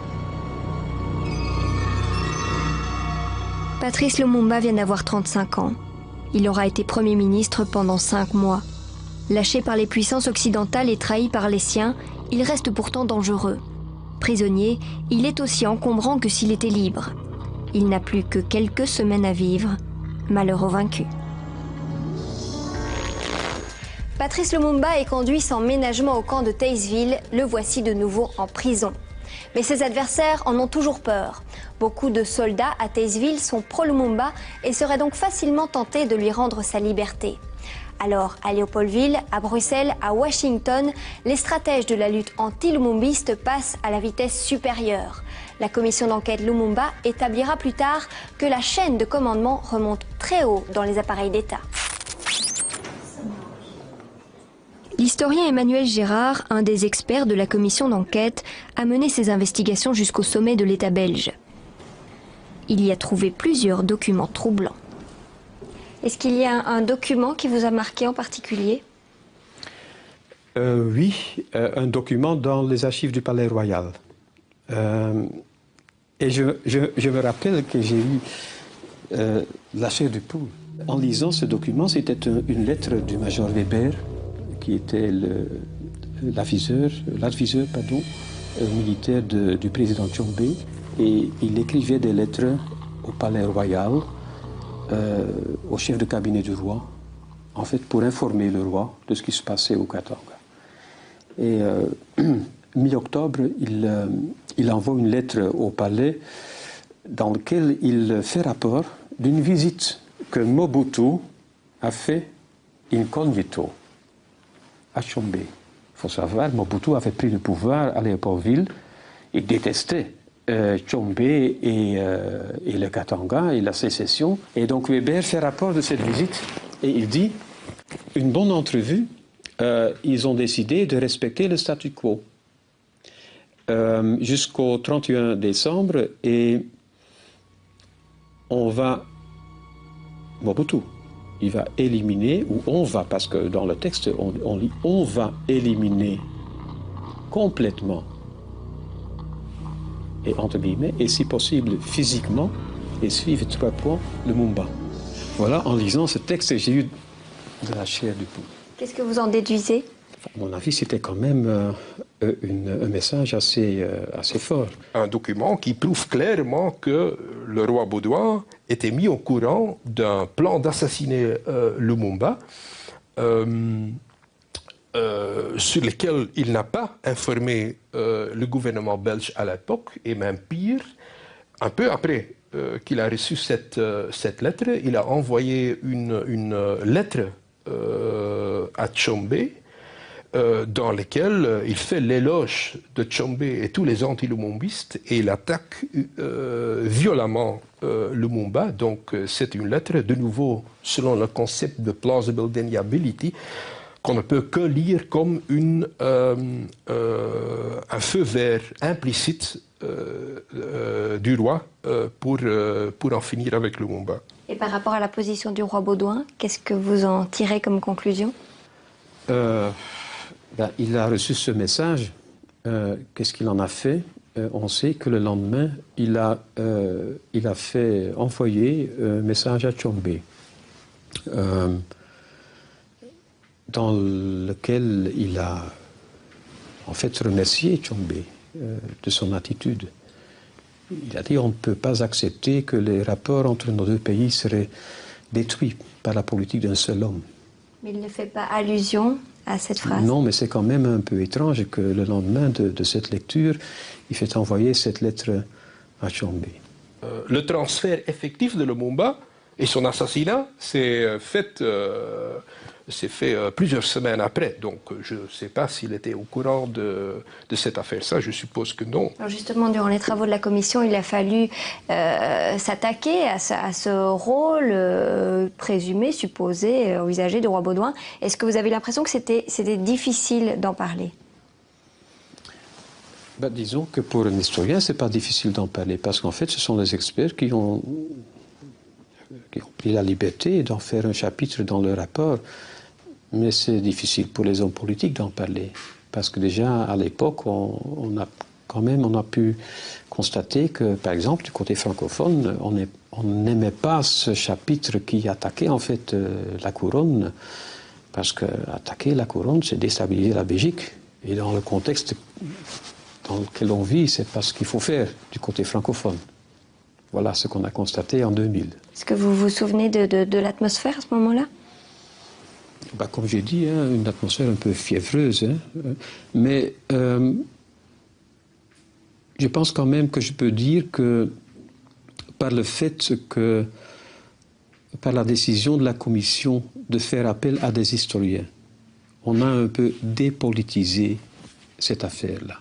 Patrice Lumumba vient d'avoir 35 ans. Il aura été Premier ministre pendant 5 mois. Lâché par les puissances occidentales et trahi par les siens, il reste pourtant dangereux. Prisonnier, il est aussi encombrant que s'il était libre. Il n'a plus que quelques semaines à vivre. Malheur au vaincu. Patrice Lumumba est conduit sans ménagement au camp de Tazeville. Le voici de nouveau en prison. Mais ses adversaires en ont toujours peur. Beaucoup de soldats à Tazeville sont pro-Lumumba et seraient donc facilement tentés de lui rendre sa liberté. Alors, à Léopoldville, à Bruxelles, à Washington, les stratèges de la lutte anti-lumumbiste passent à la vitesse supérieure. La commission d'enquête Lumumba établira plus tard que la chaîne de commandement remonte très haut dans les appareils d'État. L'historien Emmanuel Gérard, un des experts de la commission d'enquête, a mené ses investigations jusqu'au sommet de l'État belge. Il y a trouvé plusieurs documents troublants. Est-ce qu'il y a un document qui vous a marqué en particulier? Oui, un document dans les archives du Palais Royal. Et je me rappelle que j'ai eu la chair de poule. En lisant ce document, c'était une lettre du major Weber, qui était l'adviseur militaire du président Tshombe. Et il écrivait des lettres au Palais Royal, au chef de cabinet du roi, en fait pour informer le roi de ce qui se passait au Katanga. Et mi-octobre, il envoie une lettre au palais dans laquelle il fait rapport d'une visite que Mobutu a fait incognito à Tshombe. Il faut savoir, Mobutu avait pris le pouvoir à Léopoldville. Il détestait Tshombe et le Katanga et la sécession. Et donc Weber fait rapport de cette visite et il dit « Une bonne entrevue, ils ont décidé de respecter le statu quo jusqu'au 31 décembre et on va, Mobutu, il va éliminer, ou on va, parce que dans le texte on lit « on va éliminer complètement » et entre guillemets, et si possible physiquement, et suivre 3 points Lumumba. Voilà, en lisant ce texte, j'ai eu de la chair du poule. Qu'est-ce que vous en déduisez? À mon avis, c'était quand même un message assez fort. Un document qui prouve clairement que le roi Baudouin était mis au courant d'un plan d'assassiner Lumumba, sur lequel il n'a pas informé le gouvernement belge à l'époque, et même pire, un peu après qu'il a reçu cette lettre, il a envoyé une lettre à Tshombe, dans laquelle il fait l'éloge de Tshombe et tous les anti-lumumbistes, et il attaque violemment Lumumba. Donc c'est une lettre, de nouveau, selon le concept de plausible deniability, qu'on ne peut que lire comme un feu vert implicite du roi pour en finir avec Lumumba. Et par rapport à la position du roi Baudouin, qu'est-ce que vous en tirez comme conclusion? Il a reçu ce message. Qu'est-ce qu'il en a fait? On sait que le lendemain, il a fait envoyer un message à Tshombe, dans lequel il a en fait remercié Tshombe de son attitude. Il a dit on ne peut pas accepter que les rapports entre nos deux pays seraient détruits par la politique d'un seul homme. Mais il ne fait pas allusion à cette phrase. Non, mais c'est quand même un peu étrange que le lendemain de cette lecture, il fait envoyer cette lettre à Tshombe. Le transfert effectif de Lumumba et son assassinat s'est fait plusieurs semaines après. Donc je ne sais pas s'il était au courant de cette affaire. Ça, je suppose que non. Alors justement, durant les travaux de la commission, il a fallu s'attaquer à ce rôle présumé, supposé, envisagé du roi Baudouin. Est-ce que vous avez l'impression que c'était difficile d'en parler? Disons que pour un historien, ce n'est pas difficile d'en parler, parce qu'en fait, ce sont les experts qui ont pris la liberté d'en faire un chapitre dans le rapport. Mais c'est difficile pour les hommes politiques d'en parler, parce que déjà à l'époque, on a pu constater que, par exemple, du côté francophone, on n'aimait pas ce chapitre qui attaquait en fait la couronne, parce que attaquer la couronne, c'est déstabiliser la Belgique. Et dans le contexte dans lequel on vit, c'est pas ce qu'il faut faire du côté francophone. Voilà ce qu'on a constaté en 2000. Est-ce que vous vous souvenez de l'atmosphère à ce moment-là? Comme j'ai dit, une atmosphère un peu fiévreuse. Mais je pense quand même que je peux dire que par le fait que, par la décision de la commission de faire appel à des historiens, on a un peu dépolitisé cette affaire-là.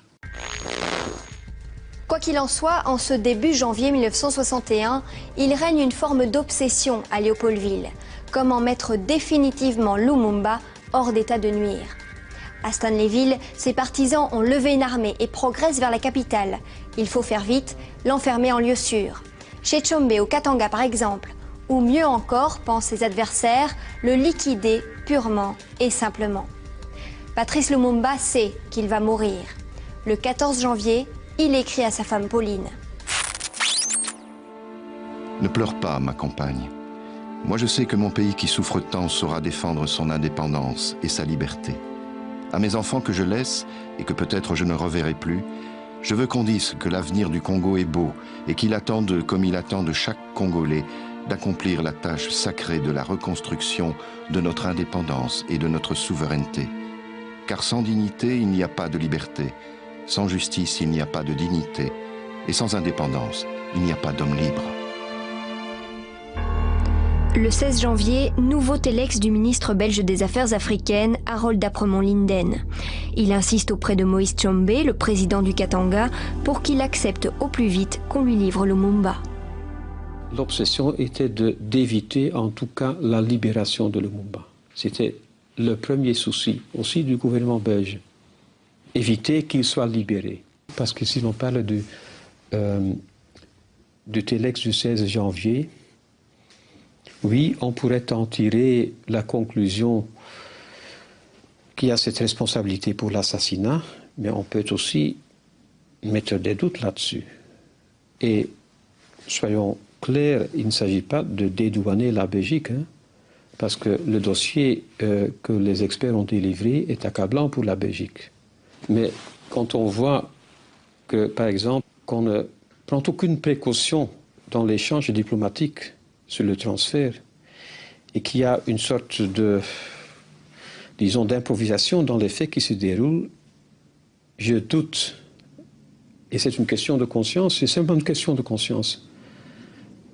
Quoi qu'il en soit, en ce début janvier 1961, il règne une forme d'obsession à Léopoldville. Comment mettre définitivement Lumumba hors d'état de nuire. À Stanleyville, ses partisans ont levé une armée et progressent vers la capitale. Il faut faire vite, l'enfermer en lieu sûr. Chez Tshombe, au Katanga par exemple, Ou mieux encore, pensent ses adversaires, le liquider purement et simplement. Patrice Lumumba sait qu'il va mourir. Le 14 janvier, il écrit à sa femme Pauline. Ne pleure pas, ma compagne. Moi je sais que mon pays qui souffre tant saura défendre son indépendance et sa liberté. À mes enfants que je laisse, et que peut-être je ne reverrai plus, je veux qu'on dise que l'avenir du Congo est beau et qu'il attend d'eux, comme il attend de chaque Congolais, d'accomplir la tâche sacrée de la reconstruction de notre indépendance et de notre souveraineté. Car sans dignité, il n'y a pas de liberté. Sans justice, il n'y a pas de dignité. Et sans indépendance, il n'y a pas d'homme libre. Le 16 janvier, nouveau téléx du ministre belge des Affaires africaines, Harold Apremont-Linden. Il insiste auprès de Moïse Tshombe, le président du Katanga, pour qu'il accepte au plus vite qu'on lui livre Lumumba. L'obsession était d'éviter en tout cas la libération de Lumumba. C'était le premier souci aussi du gouvernement belge. Éviter qu'il soit libéré. Parce que si l'on parle du téléx du 16 janvier, oui, on pourrait en tirer la conclusion qu'il y a cette responsabilité pour l'assassinat, mais on peut aussi mettre des doutes là-dessus. Et soyons clairs, il ne s'agit pas de dédouaner la Belgique, hein, parce que le dossier que les experts ont délivré est accablant pour la Belgique. Mais quand on voit que, par exemple, qu'on ne prend aucune précaution dans l'échange diplomatique sur le transfert, et qu'il y a une sorte de, disons, d'improvisation dans les faits qui se déroulent, je doute. Et c'est une question de conscience, c'est simplement une question de conscience.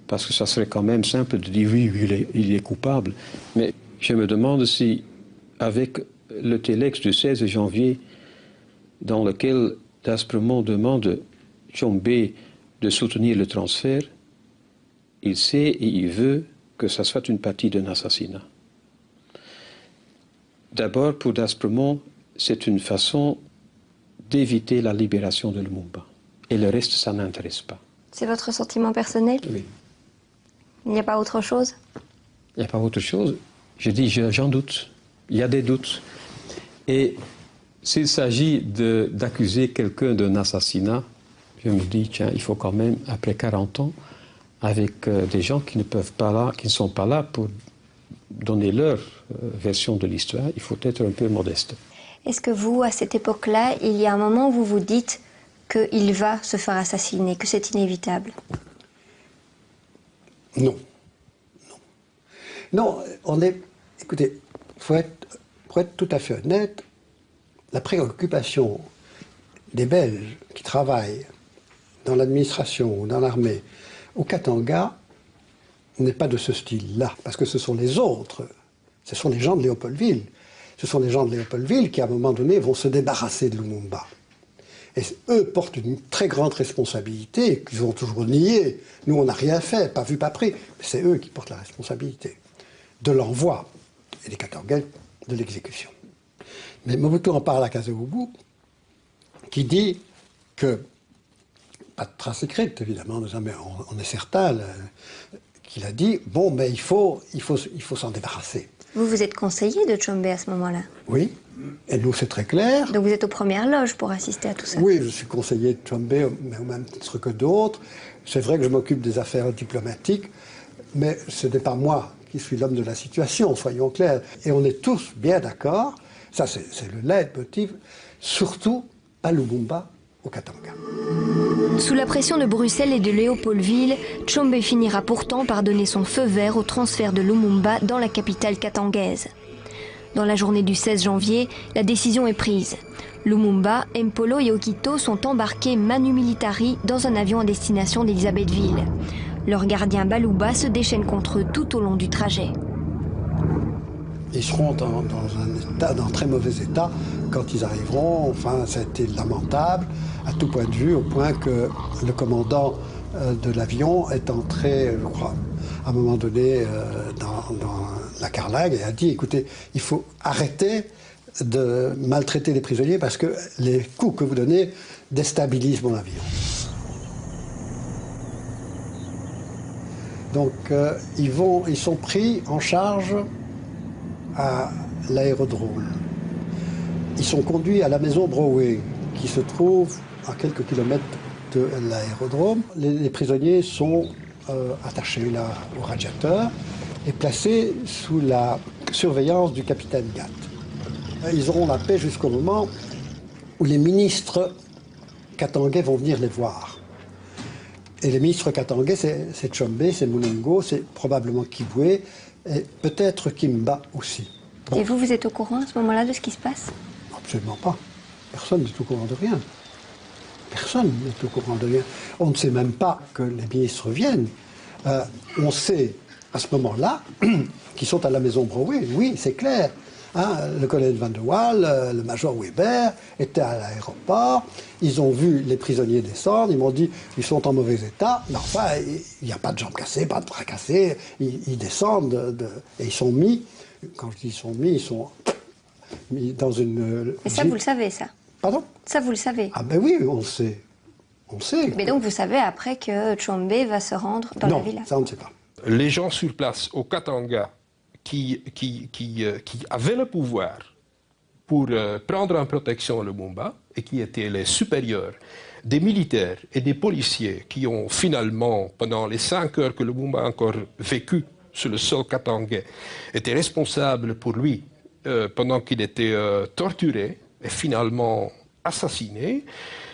Parce que ça serait quand même simple de dire oui, il est coupable. Mais je me demande si, avec le téléx du 16 janvier, dans lequel D'Aspremont demande Tshombe de soutenir le transfert, il sait et il veut que ça soit une partie d'un assassinat. D'abord, pour D'Aspremont, c'est une façon d'éviter la libération de Lumumba. Et le reste, ça n'intéresse pas. C'est votre sentiment personnel? Oui. Il n'y a pas autre chose? Il n'y a pas autre chose. Je dis, j'en doute. Il y a des doutes. Et s'il s'agit d'accuser quelqu'un d'un assassinat, je me dis, tiens, il faut quand même, après 40 ans, avec des gens qui ne sont pas là pour donner leur version de l'histoire, il faut être un peu modeste. Est-ce que vous, à cette époque-là, il y a un moment où vous vous dites qu'il va se faire assassiner, que c'est inévitable? Non. Non, écoutez, pour être tout à fait honnête, la préoccupation des Belges qui travaillent dans l'administration ou dans l'armée au Katanga n'est pas de ce style-là, parce que ce sont les autres, ce sont les gens de Léopoldville. Ce sont les gens de Léopoldville qui, à un moment donné, vont se débarrasser de Lumumba. Et eux portent une très grande responsabilité, qu'ils ont toujours nié. Nous, on n'a rien fait, pas vu, pas pris. Mais c'est eux qui portent la responsabilité de l'envoi, et les Katangais, de l'exécution. Mais Mobutu en parle à Kasavubu, qui dit que, pas de trace écrite, évidemment, mais on est certain qu'il a dit, bon, mais il faut s'en débarrasser. Vous êtes conseiller de Tshombe à ce moment-là? Oui, et nous c'est très clair. Donc vous êtes aux premières loges pour assister à tout ça? Oui, je suis conseiller de Tshombe, mais au même titre que d'autres. C'est vrai que je m'occupe des affaires diplomatiques, mais ce n'est pas moi qui suis l'homme de la situation, soyons clairs. Et on est tous bien d'accord, ça c'est le leitmotiv, surtout à Lumumba, au Katanga. Sous la pression de Bruxelles et de Léopoldville, Tshombe finira pourtant par donner son feu vert au transfert de Lumumba dans la capitale katangaise. Dans la journée du 16 janvier, la décision est prise. Lumumba, Mpolo et Okito sont embarqués manu militari dans un avion à destination d'Elisabethville. Leur gardien Balouba se déchaîne contre eux tout au long du trajet. Ils seront dans un très mauvais état quand ils arriveront. Enfin, ça a été lamentable à tout point de vue, au point que le commandant de l'avion est entré, je crois, à un moment donné dans la carlingue et a dit, écoutez, il faut arrêter de maltraiter les prisonniers parce que les coups que vous donnez déstabilisent mon avion. Donc ils sont pris en charge à l'aérodrome. Ils sont conduits à la maison Brouwer, qui se trouve à quelques kilomètres de l'aérodrome. Les prisonniers sont attachés là au radiateur et placés sous la surveillance du capitaine Gatt. Ils auront la paix jusqu'au moment où les ministres katangais vont venir les voir. Et les ministres katangais, c'est Tshombe, c'est Mulongo, c'est probablement Kibwe, et peut-être Kimba aussi. Bon. Et vous êtes au courant à ce moment-là de ce qui se passe? Absolument pas. Personne n'est au courant de rien. Personne n'est au courant de rien. On ne sait même pas que les ministres viennent. On sait à ce moment-là qu'ils sont à la maison Brouwer. Oui, c'est clair. Hein, le colonel Van der Waal, le major Weber étaient à l'aéroport. Ils ont vu les prisonniers descendre. Ils m'ont dit ils sont en mauvais état. Mais enfin, il n'y a pas de jambes cassées, pas de bras cassés. Ils descendent et ils sont mis. Quand je dis ils sont mis dans une. Et ça, vous le savez, ça? Pardon? Ça, vous le savez? Ah ben oui, on sait. On sait. Mais donc, vous savez après que Tshombe va se rendre dans la villa? Non, ça, on ne sait pas. Les gens sur place, au Katanga, qui avaient le pouvoir pour prendre en protection le Lumumba, et qui étaient les supérieurs des militaires et des policiers qui ont finalement, pendant les 5 heures que le Lumumba a encore vécu sur le sol katangais, étaient responsables pour lui pendant qu'il était torturé et finalement assassiné,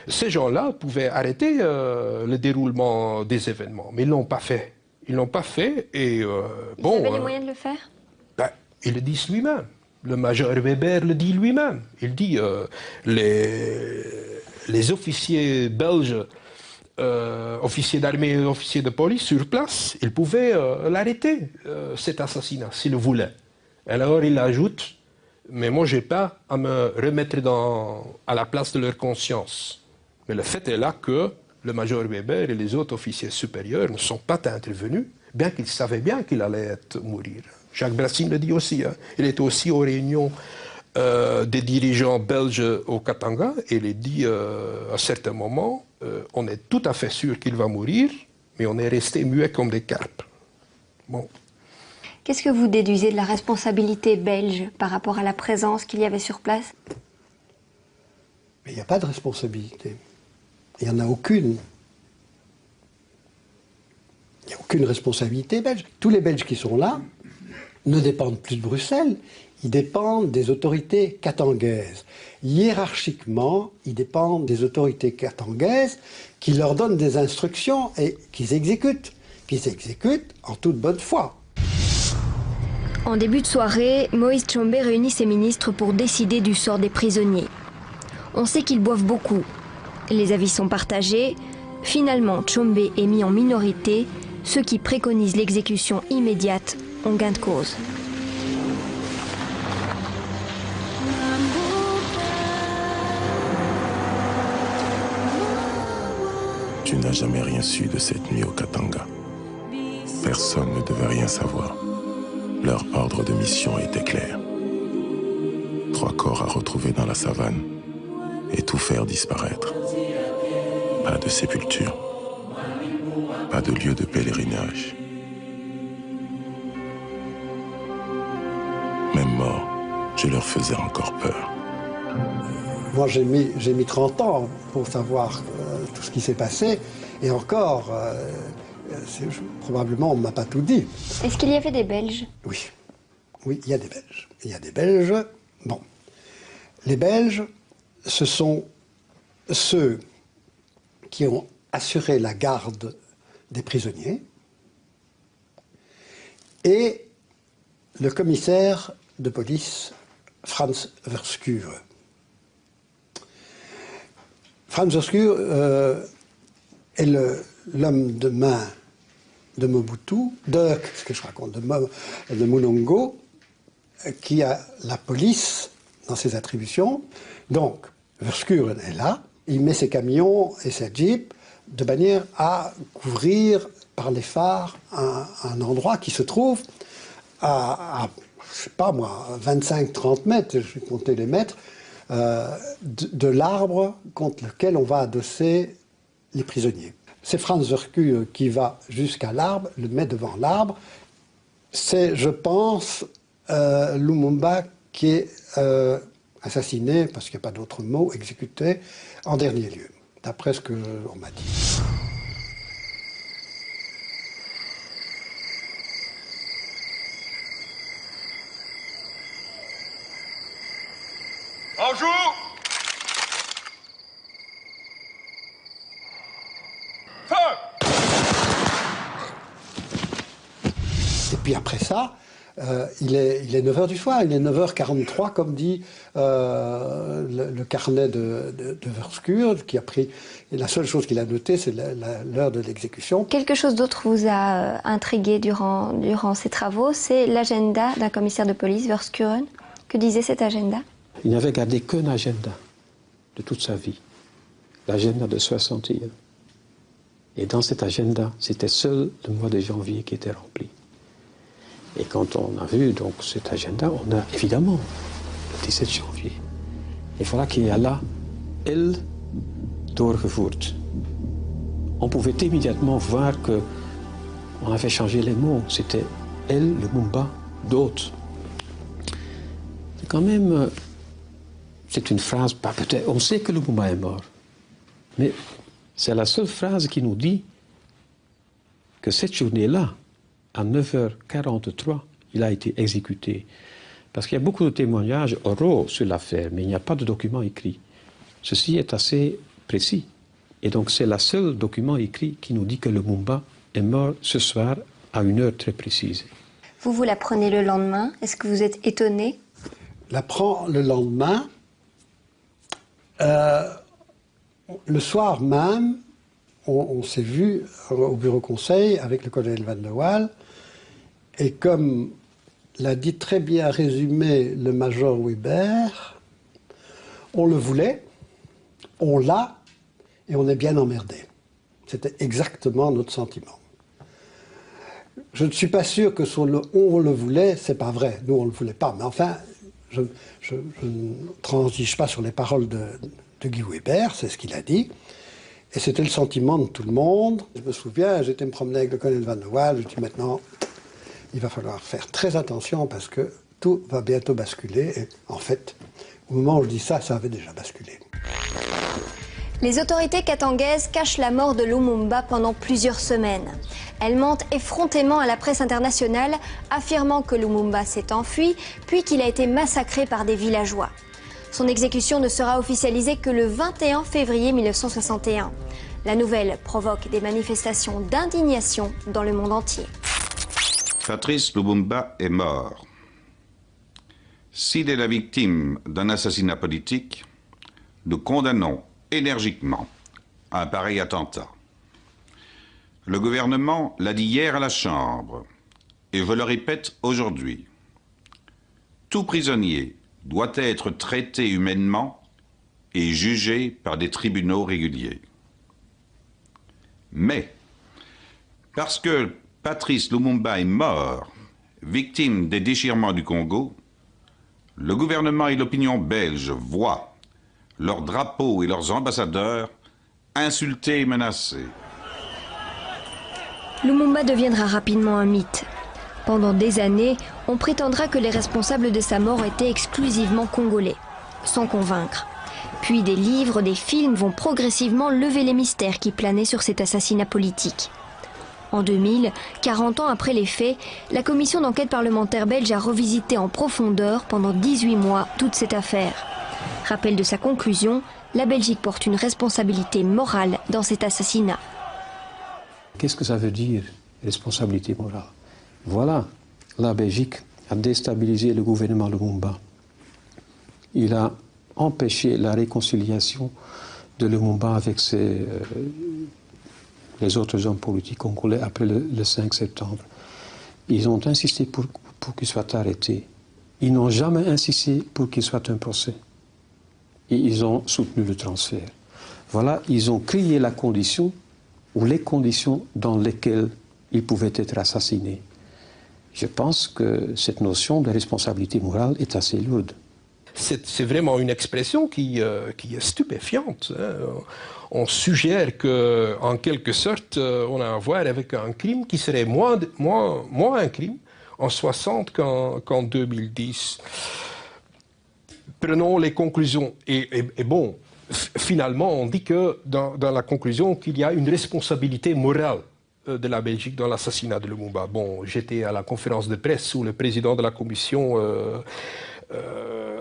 ces gens-là pouvaient arrêter le déroulement des événements. Mais ils ne l'ont pas fait. Ils ne l'ont pas fait et bon... Vous avez les moyens de le faire? Ils le disent lui-même. Le major Weber le dit lui-même. Il dit les officiers belges, officiers d'armée et officiers de police sur place, ils pouvaient l'arrêter, cet assassinat, s'ils le voulaient. Alors il ajoute, mais moi je n'ai pas à me remettre à la place de leur conscience. Mais le fait est là que le major Weber et les autres officiers supérieurs ne sont pas intervenus, bien qu'ils savaient bien qu'il allait mourir. Jacques Brassine le dit aussi. Hein. Il était aussi aux réunions des dirigeants belges au Katanga et il dit à certains moments, on est tout à fait sûr qu'il va mourir, mais on est resté muet comme des carpes. Bon. Qu'est-ce que vous déduisez de la responsabilité belge par rapport à la présence qu'il y avait sur place? Mais il n'y a pas de responsabilité. Il n'y en a aucune. Il n'y a aucune responsabilité belge. Tous les Belges qui sont là ne dépendent plus de Bruxelles, ils dépendent des autorités katangaises. Hiérarchiquement, ils dépendent des autorités katangaises qui leur donnent des instructions et qu'ils exécutent en toute bonne foi. En début de soirée, Moïse Tshombe réunit ses ministres pour décider du sort des prisonniers. On sait qu'ils boivent beaucoup. Les avis sont partagés. Finalement, Tshombe est mis en minorité. Ceux qui préconisent l'exécution immédiate ont gain de cause. Tu n'as jamais rien su de cette nuit au Katanga. Personne ne devait rien savoir. Leur ordre de mission était clair. 3 corps à retrouver dans la savane et tout faire disparaître. Pas de sépulture, pas de lieu de pèlerinage. Même mort, je leur faisais encore peur. Moi, j'ai mis 30 ans pour savoir tout ce qui s'est passé. Et encore, probablement, on ne m'a pas tout dit. Est-ce qu'il y avait des Belges? Oui. Oui, il y a des Belges. Il y a des Belges. Bon. Les Belges, ce sont ceux qui ont assuré la garde des prisonniers et le commissaire de police, Franz Verschuur. Franz Verschuur est l'homme de main de Mobutu, de Mulongo, qui a la police dans ses attributions. Donc, Verschuur est là, il met ses camions et ses jeeps de manière à couvrir par les phares un endroit qui se trouve à je sais pas moi, 25-30 mètres, je vais compter les mètres, de l'arbre contre lequel on va adosser les prisonniers. C'est Franz Werkü qui va jusqu'à l'arbre, le met devant l'arbre. C'est, je pense, Lumumba qui est assassiné, parce qu'il n'y a pas d'autre mot, exécuté en dernier lieu, d'après ce qu'on m'a dit. Bonjour. Feu. Et puis après ça, il est 9h du soir, il est 9h43, comme dit le carnet de Werkü, qui a pris... Et la seule chose qu'il a notée, c'est l'heure de l'exécution. Quelque chose d'autre vous a intrigué durant ces travaux, c'est l'agenda d'un commissaire de police, Verschuren. Que disait cet agenda? Il n'avait gardé qu'un agenda de toute sa vie, l'agenda de 61. Et dans cet agenda, c'était seul le mois de janvier qui était rempli. Et quand on a vu donc cet agenda, on a évidemment le 17 janvier. Et voilà qu'il y a là elle doorgevoerd. On pouvait immédiatement voir qu'on avait changé les mots. C'était elle, Lumumba, d'autres. C'est quand même... C'est une phrase, pas peut-être, on sait que Lumumba est mort. Mais c'est la seule phrase qui nous dit que cette journée-là, à 9h43, il a été exécuté. Parce qu'il y a beaucoup de témoignages oraux sur l'affaire, mais il n'y a pas de document écrit. Ceci est assez précis. Et donc c'est le seul document écrit qui nous dit que Lumumba est mort ce soir à une heure très précise. Vous l'apprenez le lendemain. Est-ce que vous êtes étonné? L'apprend le lendemain. Le soir même, on s'est vu au bureau conseil avec le colonel Van de Waal, et comme l'a dit très bien résumé le major Weber, on le voulait, on l'a, et on est bien emmerdé. C'était exactement notre sentiment. Je ne suis pas sûr que sur le « on le voulait », c'est pas vrai, nous on le voulait pas, mais enfin, je ne transige pas sur les paroles de Guy Weber, c'est ce qu'il a dit. Et c'était le sentiment de tout le monde. Je me souviens, j'étais me promener avec le colonel Van de Waal, je dis maintenant, il va falloir faire très attention parce que tout va bientôt basculer. Et en fait, au moment où je dis ça, ça avait déjà basculé. Les autorités katangaises cachent la mort de Lumumba pendant plusieurs semaines. Elles mentent effrontément à la presse internationale, affirmant que Lumumba s'est enfui, puis qu'il a été massacré par des villageois. Son exécution ne sera officialisée que le 21 février 1961. La nouvelle provoque des manifestations d'indignation dans le monde entier. Patrice Lumumba est mort. S'il est la victime d'un assassinat politique, nous condamnons énergiquement un pareil attentat. Le gouvernement l'a dit hier à la Chambre, et je le répète aujourd'hui. Tout prisonnier doit être traité humainement et jugé par des tribunaux réguliers. Mais, parce que Patrice Lumumba est mort, victime des déchirements du Congo, le gouvernement et l'opinion belge voient leurs drapeaux et leurs ambassadeurs insultés et menacés. Lumumba deviendra rapidement un mythe. Pendant des années, on prétendra que les responsables de sa mort étaient exclusivement congolais, sans convaincre. Puis des livres, des films vont progressivement lever les mystères qui planaient sur cet assassinat politique. En 2000, 40 ans après les faits, la commission d'enquête parlementaire belge a revisité en profondeur pendant 18 mois toute cette affaire. Rappel de sa conclusion, la Belgique porte une responsabilité morale dans cet assassinat. Qu'est-ce que ça veut dire, responsabilité morale? Voilà, la Belgique a déstabilisé le gouvernement Lumumba. Il a empêché la réconciliation de Lumumba avec les autres hommes politiques congolais après le 5 septembre. Ils ont insisté pour qu'il soit arrêté. Ils n'ont jamais insisté pour qu'il soit un procès. Et ils ont soutenu le transfert. Voilà, ils ont créé la condition ou les conditions dans lesquelles il pouvait être assassiné. Je pense que cette notion de responsabilité morale est assez lourde. c'est vraiment une expression qui est stupéfiante. Hein. On suggère qu'en quelque sorte, on a à voir avec un crime qui serait moins un crime en 60 qu'en 2010. Prenons les conclusions. Et bon, finalement, on dit que dans la conclusion qu'il y a une responsabilité morale de la Belgique dans l'assassinat de Lumumba. Bon, j'étais à la conférence de presse où le président de la commission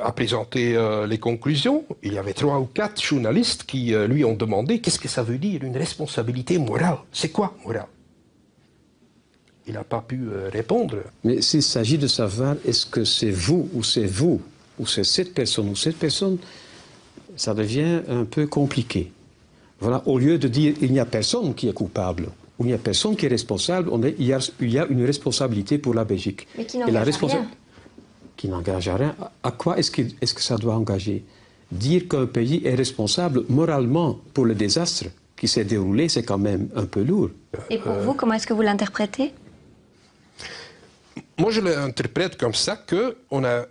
a présenté les conclusions. Il y avait 3 ou 4 journalistes qui lui ont demandé qu'est-ce que ça veut dire une responsabilité morale. C'est quoi morale? Il n'a pas pu répondre. Mais s'il s'agit de savoir est-ce que c'est vous ou c'est cette personne ou cette personne, ça devient un peu compliqué. Voilà, au lieu de dire il n'y a personne qui est coupable, ou il n'y a personne qui est responsable, il y a une responsabilité pour la Belgique. Mais qui n'engage rien. Qui n'engage à rien. À quoi est-ce que ça doit engager? Dire qu'un pays est responsable moralement pour le désastre qui s'est déroulé, c'est quand même un peu lourd. Et pour vous, comment est-ce que vous l'interprétez? Moi, je l'interprète comme ça qu'on a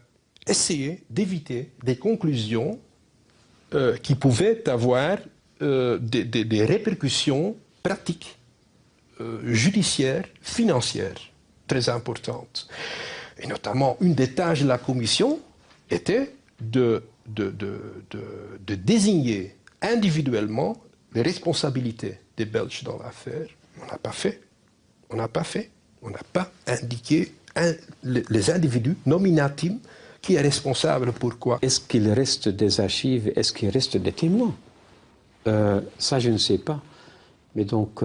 essayé d'éviter des conclusions qui pouvaient avoir des répercussions pratiques, judiciaires, financières, très importantes. Et notamment, une des tâches de la commission était de désigner individuellement les responsabilités des Belges dans l'affaire. On n'a pas fait. On n'a pas fait. On n'a pas indiqué les individus nominatifs qui est responsable, pourquoi. Est-ce qu'il reste des archives? Est-ce qu'il reste des témoins? Ça, je ne sais pas. Mais donc,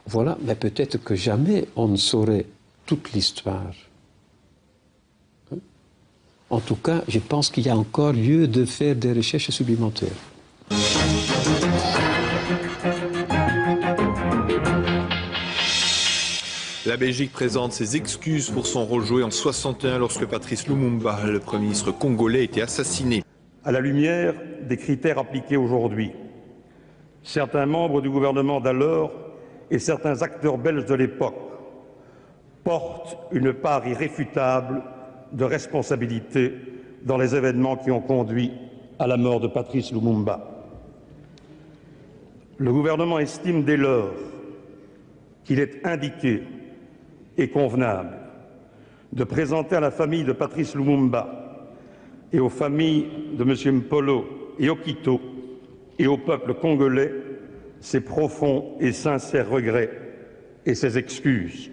voilà. Mais peut-être que jamais on ne saurait toute l'histoire. En tout cas, je pense qu'il y a encore lieu de faire des recherches supplémentaires. La Belgique présente ses excuses pour son rôle joué en 61 lorsque Patrice Lumumba, le Premier ministre congolais, a été assassiné. À la lumière des critères appliqués aujourd'hui, certains membres du gouvernement d'alors et certains acteurs belges de l'époque portent une part irréfutable de responsabilité dans les événements qui ont conduit à la mort de Patrice Lumumba. Le gouvernement estime dès lors qu'il est indiqué et convenable de présenter à la famille de Patrice Lumumba et aux familles de M. Mpolo et Okito et au peuple congolais ses profonds et sincères regrets et ses excuses.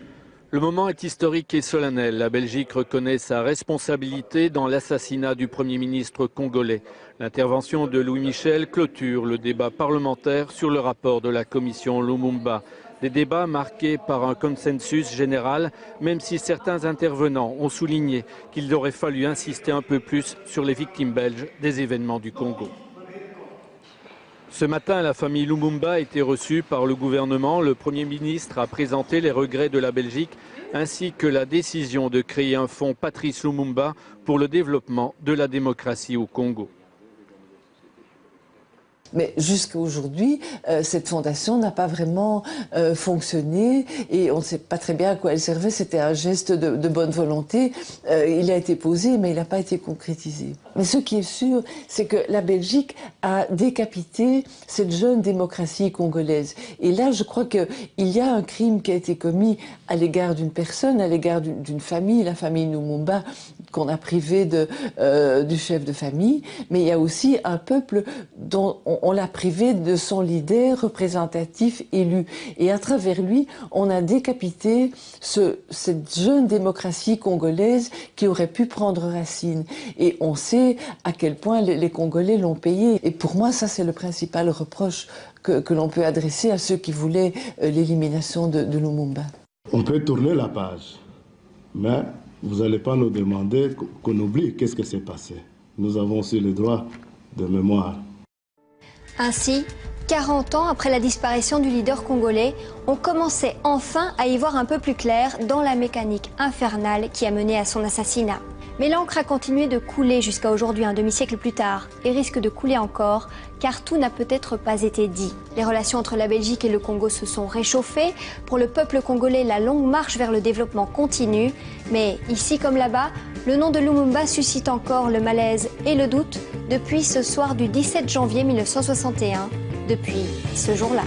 Le moment est historique et solennel. La Belgique reconnaît sa responsabilité dans l'assassinat du Premier ministre congolais. L'intervention de Louis Michel clôture le débat parlementaire sur le rapport de la commission Lumumba. Des débats marqués par un consensus général, même si certains intervenants ont souligné qu'il aurait fallu insister un peu plus sur les victimes belges des événements du Congo. Ce matin, la famille Lumumba a été reçue par le gouvernement. Le Premier ministre a présenté les regrets de la Belgique ainsi que la décision de créer un fonds Patrice Lumumba pour le développement de la démocratie au Congo. Mais jusqu'à aujourd'hui, cette fondation n'a pas vraiment fonctionné et on ne sait pas très bien à quoi elle servait. C'était un geste de bonne volonté. Il a été posé, mais il n'a pas été concrétisé. Mais ce qui est sûr, c'est que la Belgique a décapité cette jeune démocratie congolaise. Et là, je crois qu'il y a un crime qui a été commis à l'égard d'une personne, à l'égard d'une famille, la famille Lumumba, qu'on a privé du chef de famille. Mais il y a aussi un peuple dont on l'a privé de son leader représentatif élu. Et à travers lui, on a décapité cette jeune démocratie congolaise qui aurait pu prendre racine. Et on sait à quel point les Congolais l'ont payé. Et pour moi, ça, c'est le principal reproche que l'on peut adresser à ceux qui voulaient l'élimination de Lumumba. On peut tourner la page, mais vous n'allez pas nous demander qu'on oublie qu'est-ce qui s'est passé. Nous avons aussi le droit de mémoire. Ainsi, 40 ans après la disparition du leader congolais, on commençait enfin à y voir un peu plus clair dans la mécanique infernale qui a mené à son assassinat. Mais l'encre a continué de couler jusqu'à aujourd'hui, un demi-siècle plus tard, et risque de couler encore, car tout n'a peut-être pas été dit. Les relations entre la Belgique et le Congo se sont réchauffées. Pour le peuple congolais, la longue marche vers le développement continue. Mais ici comme là-bas, Le nom de Lumumba suscite encore le malaise et le doute depuis ce soir du 17 janvier 1961, depuis ce jour-là.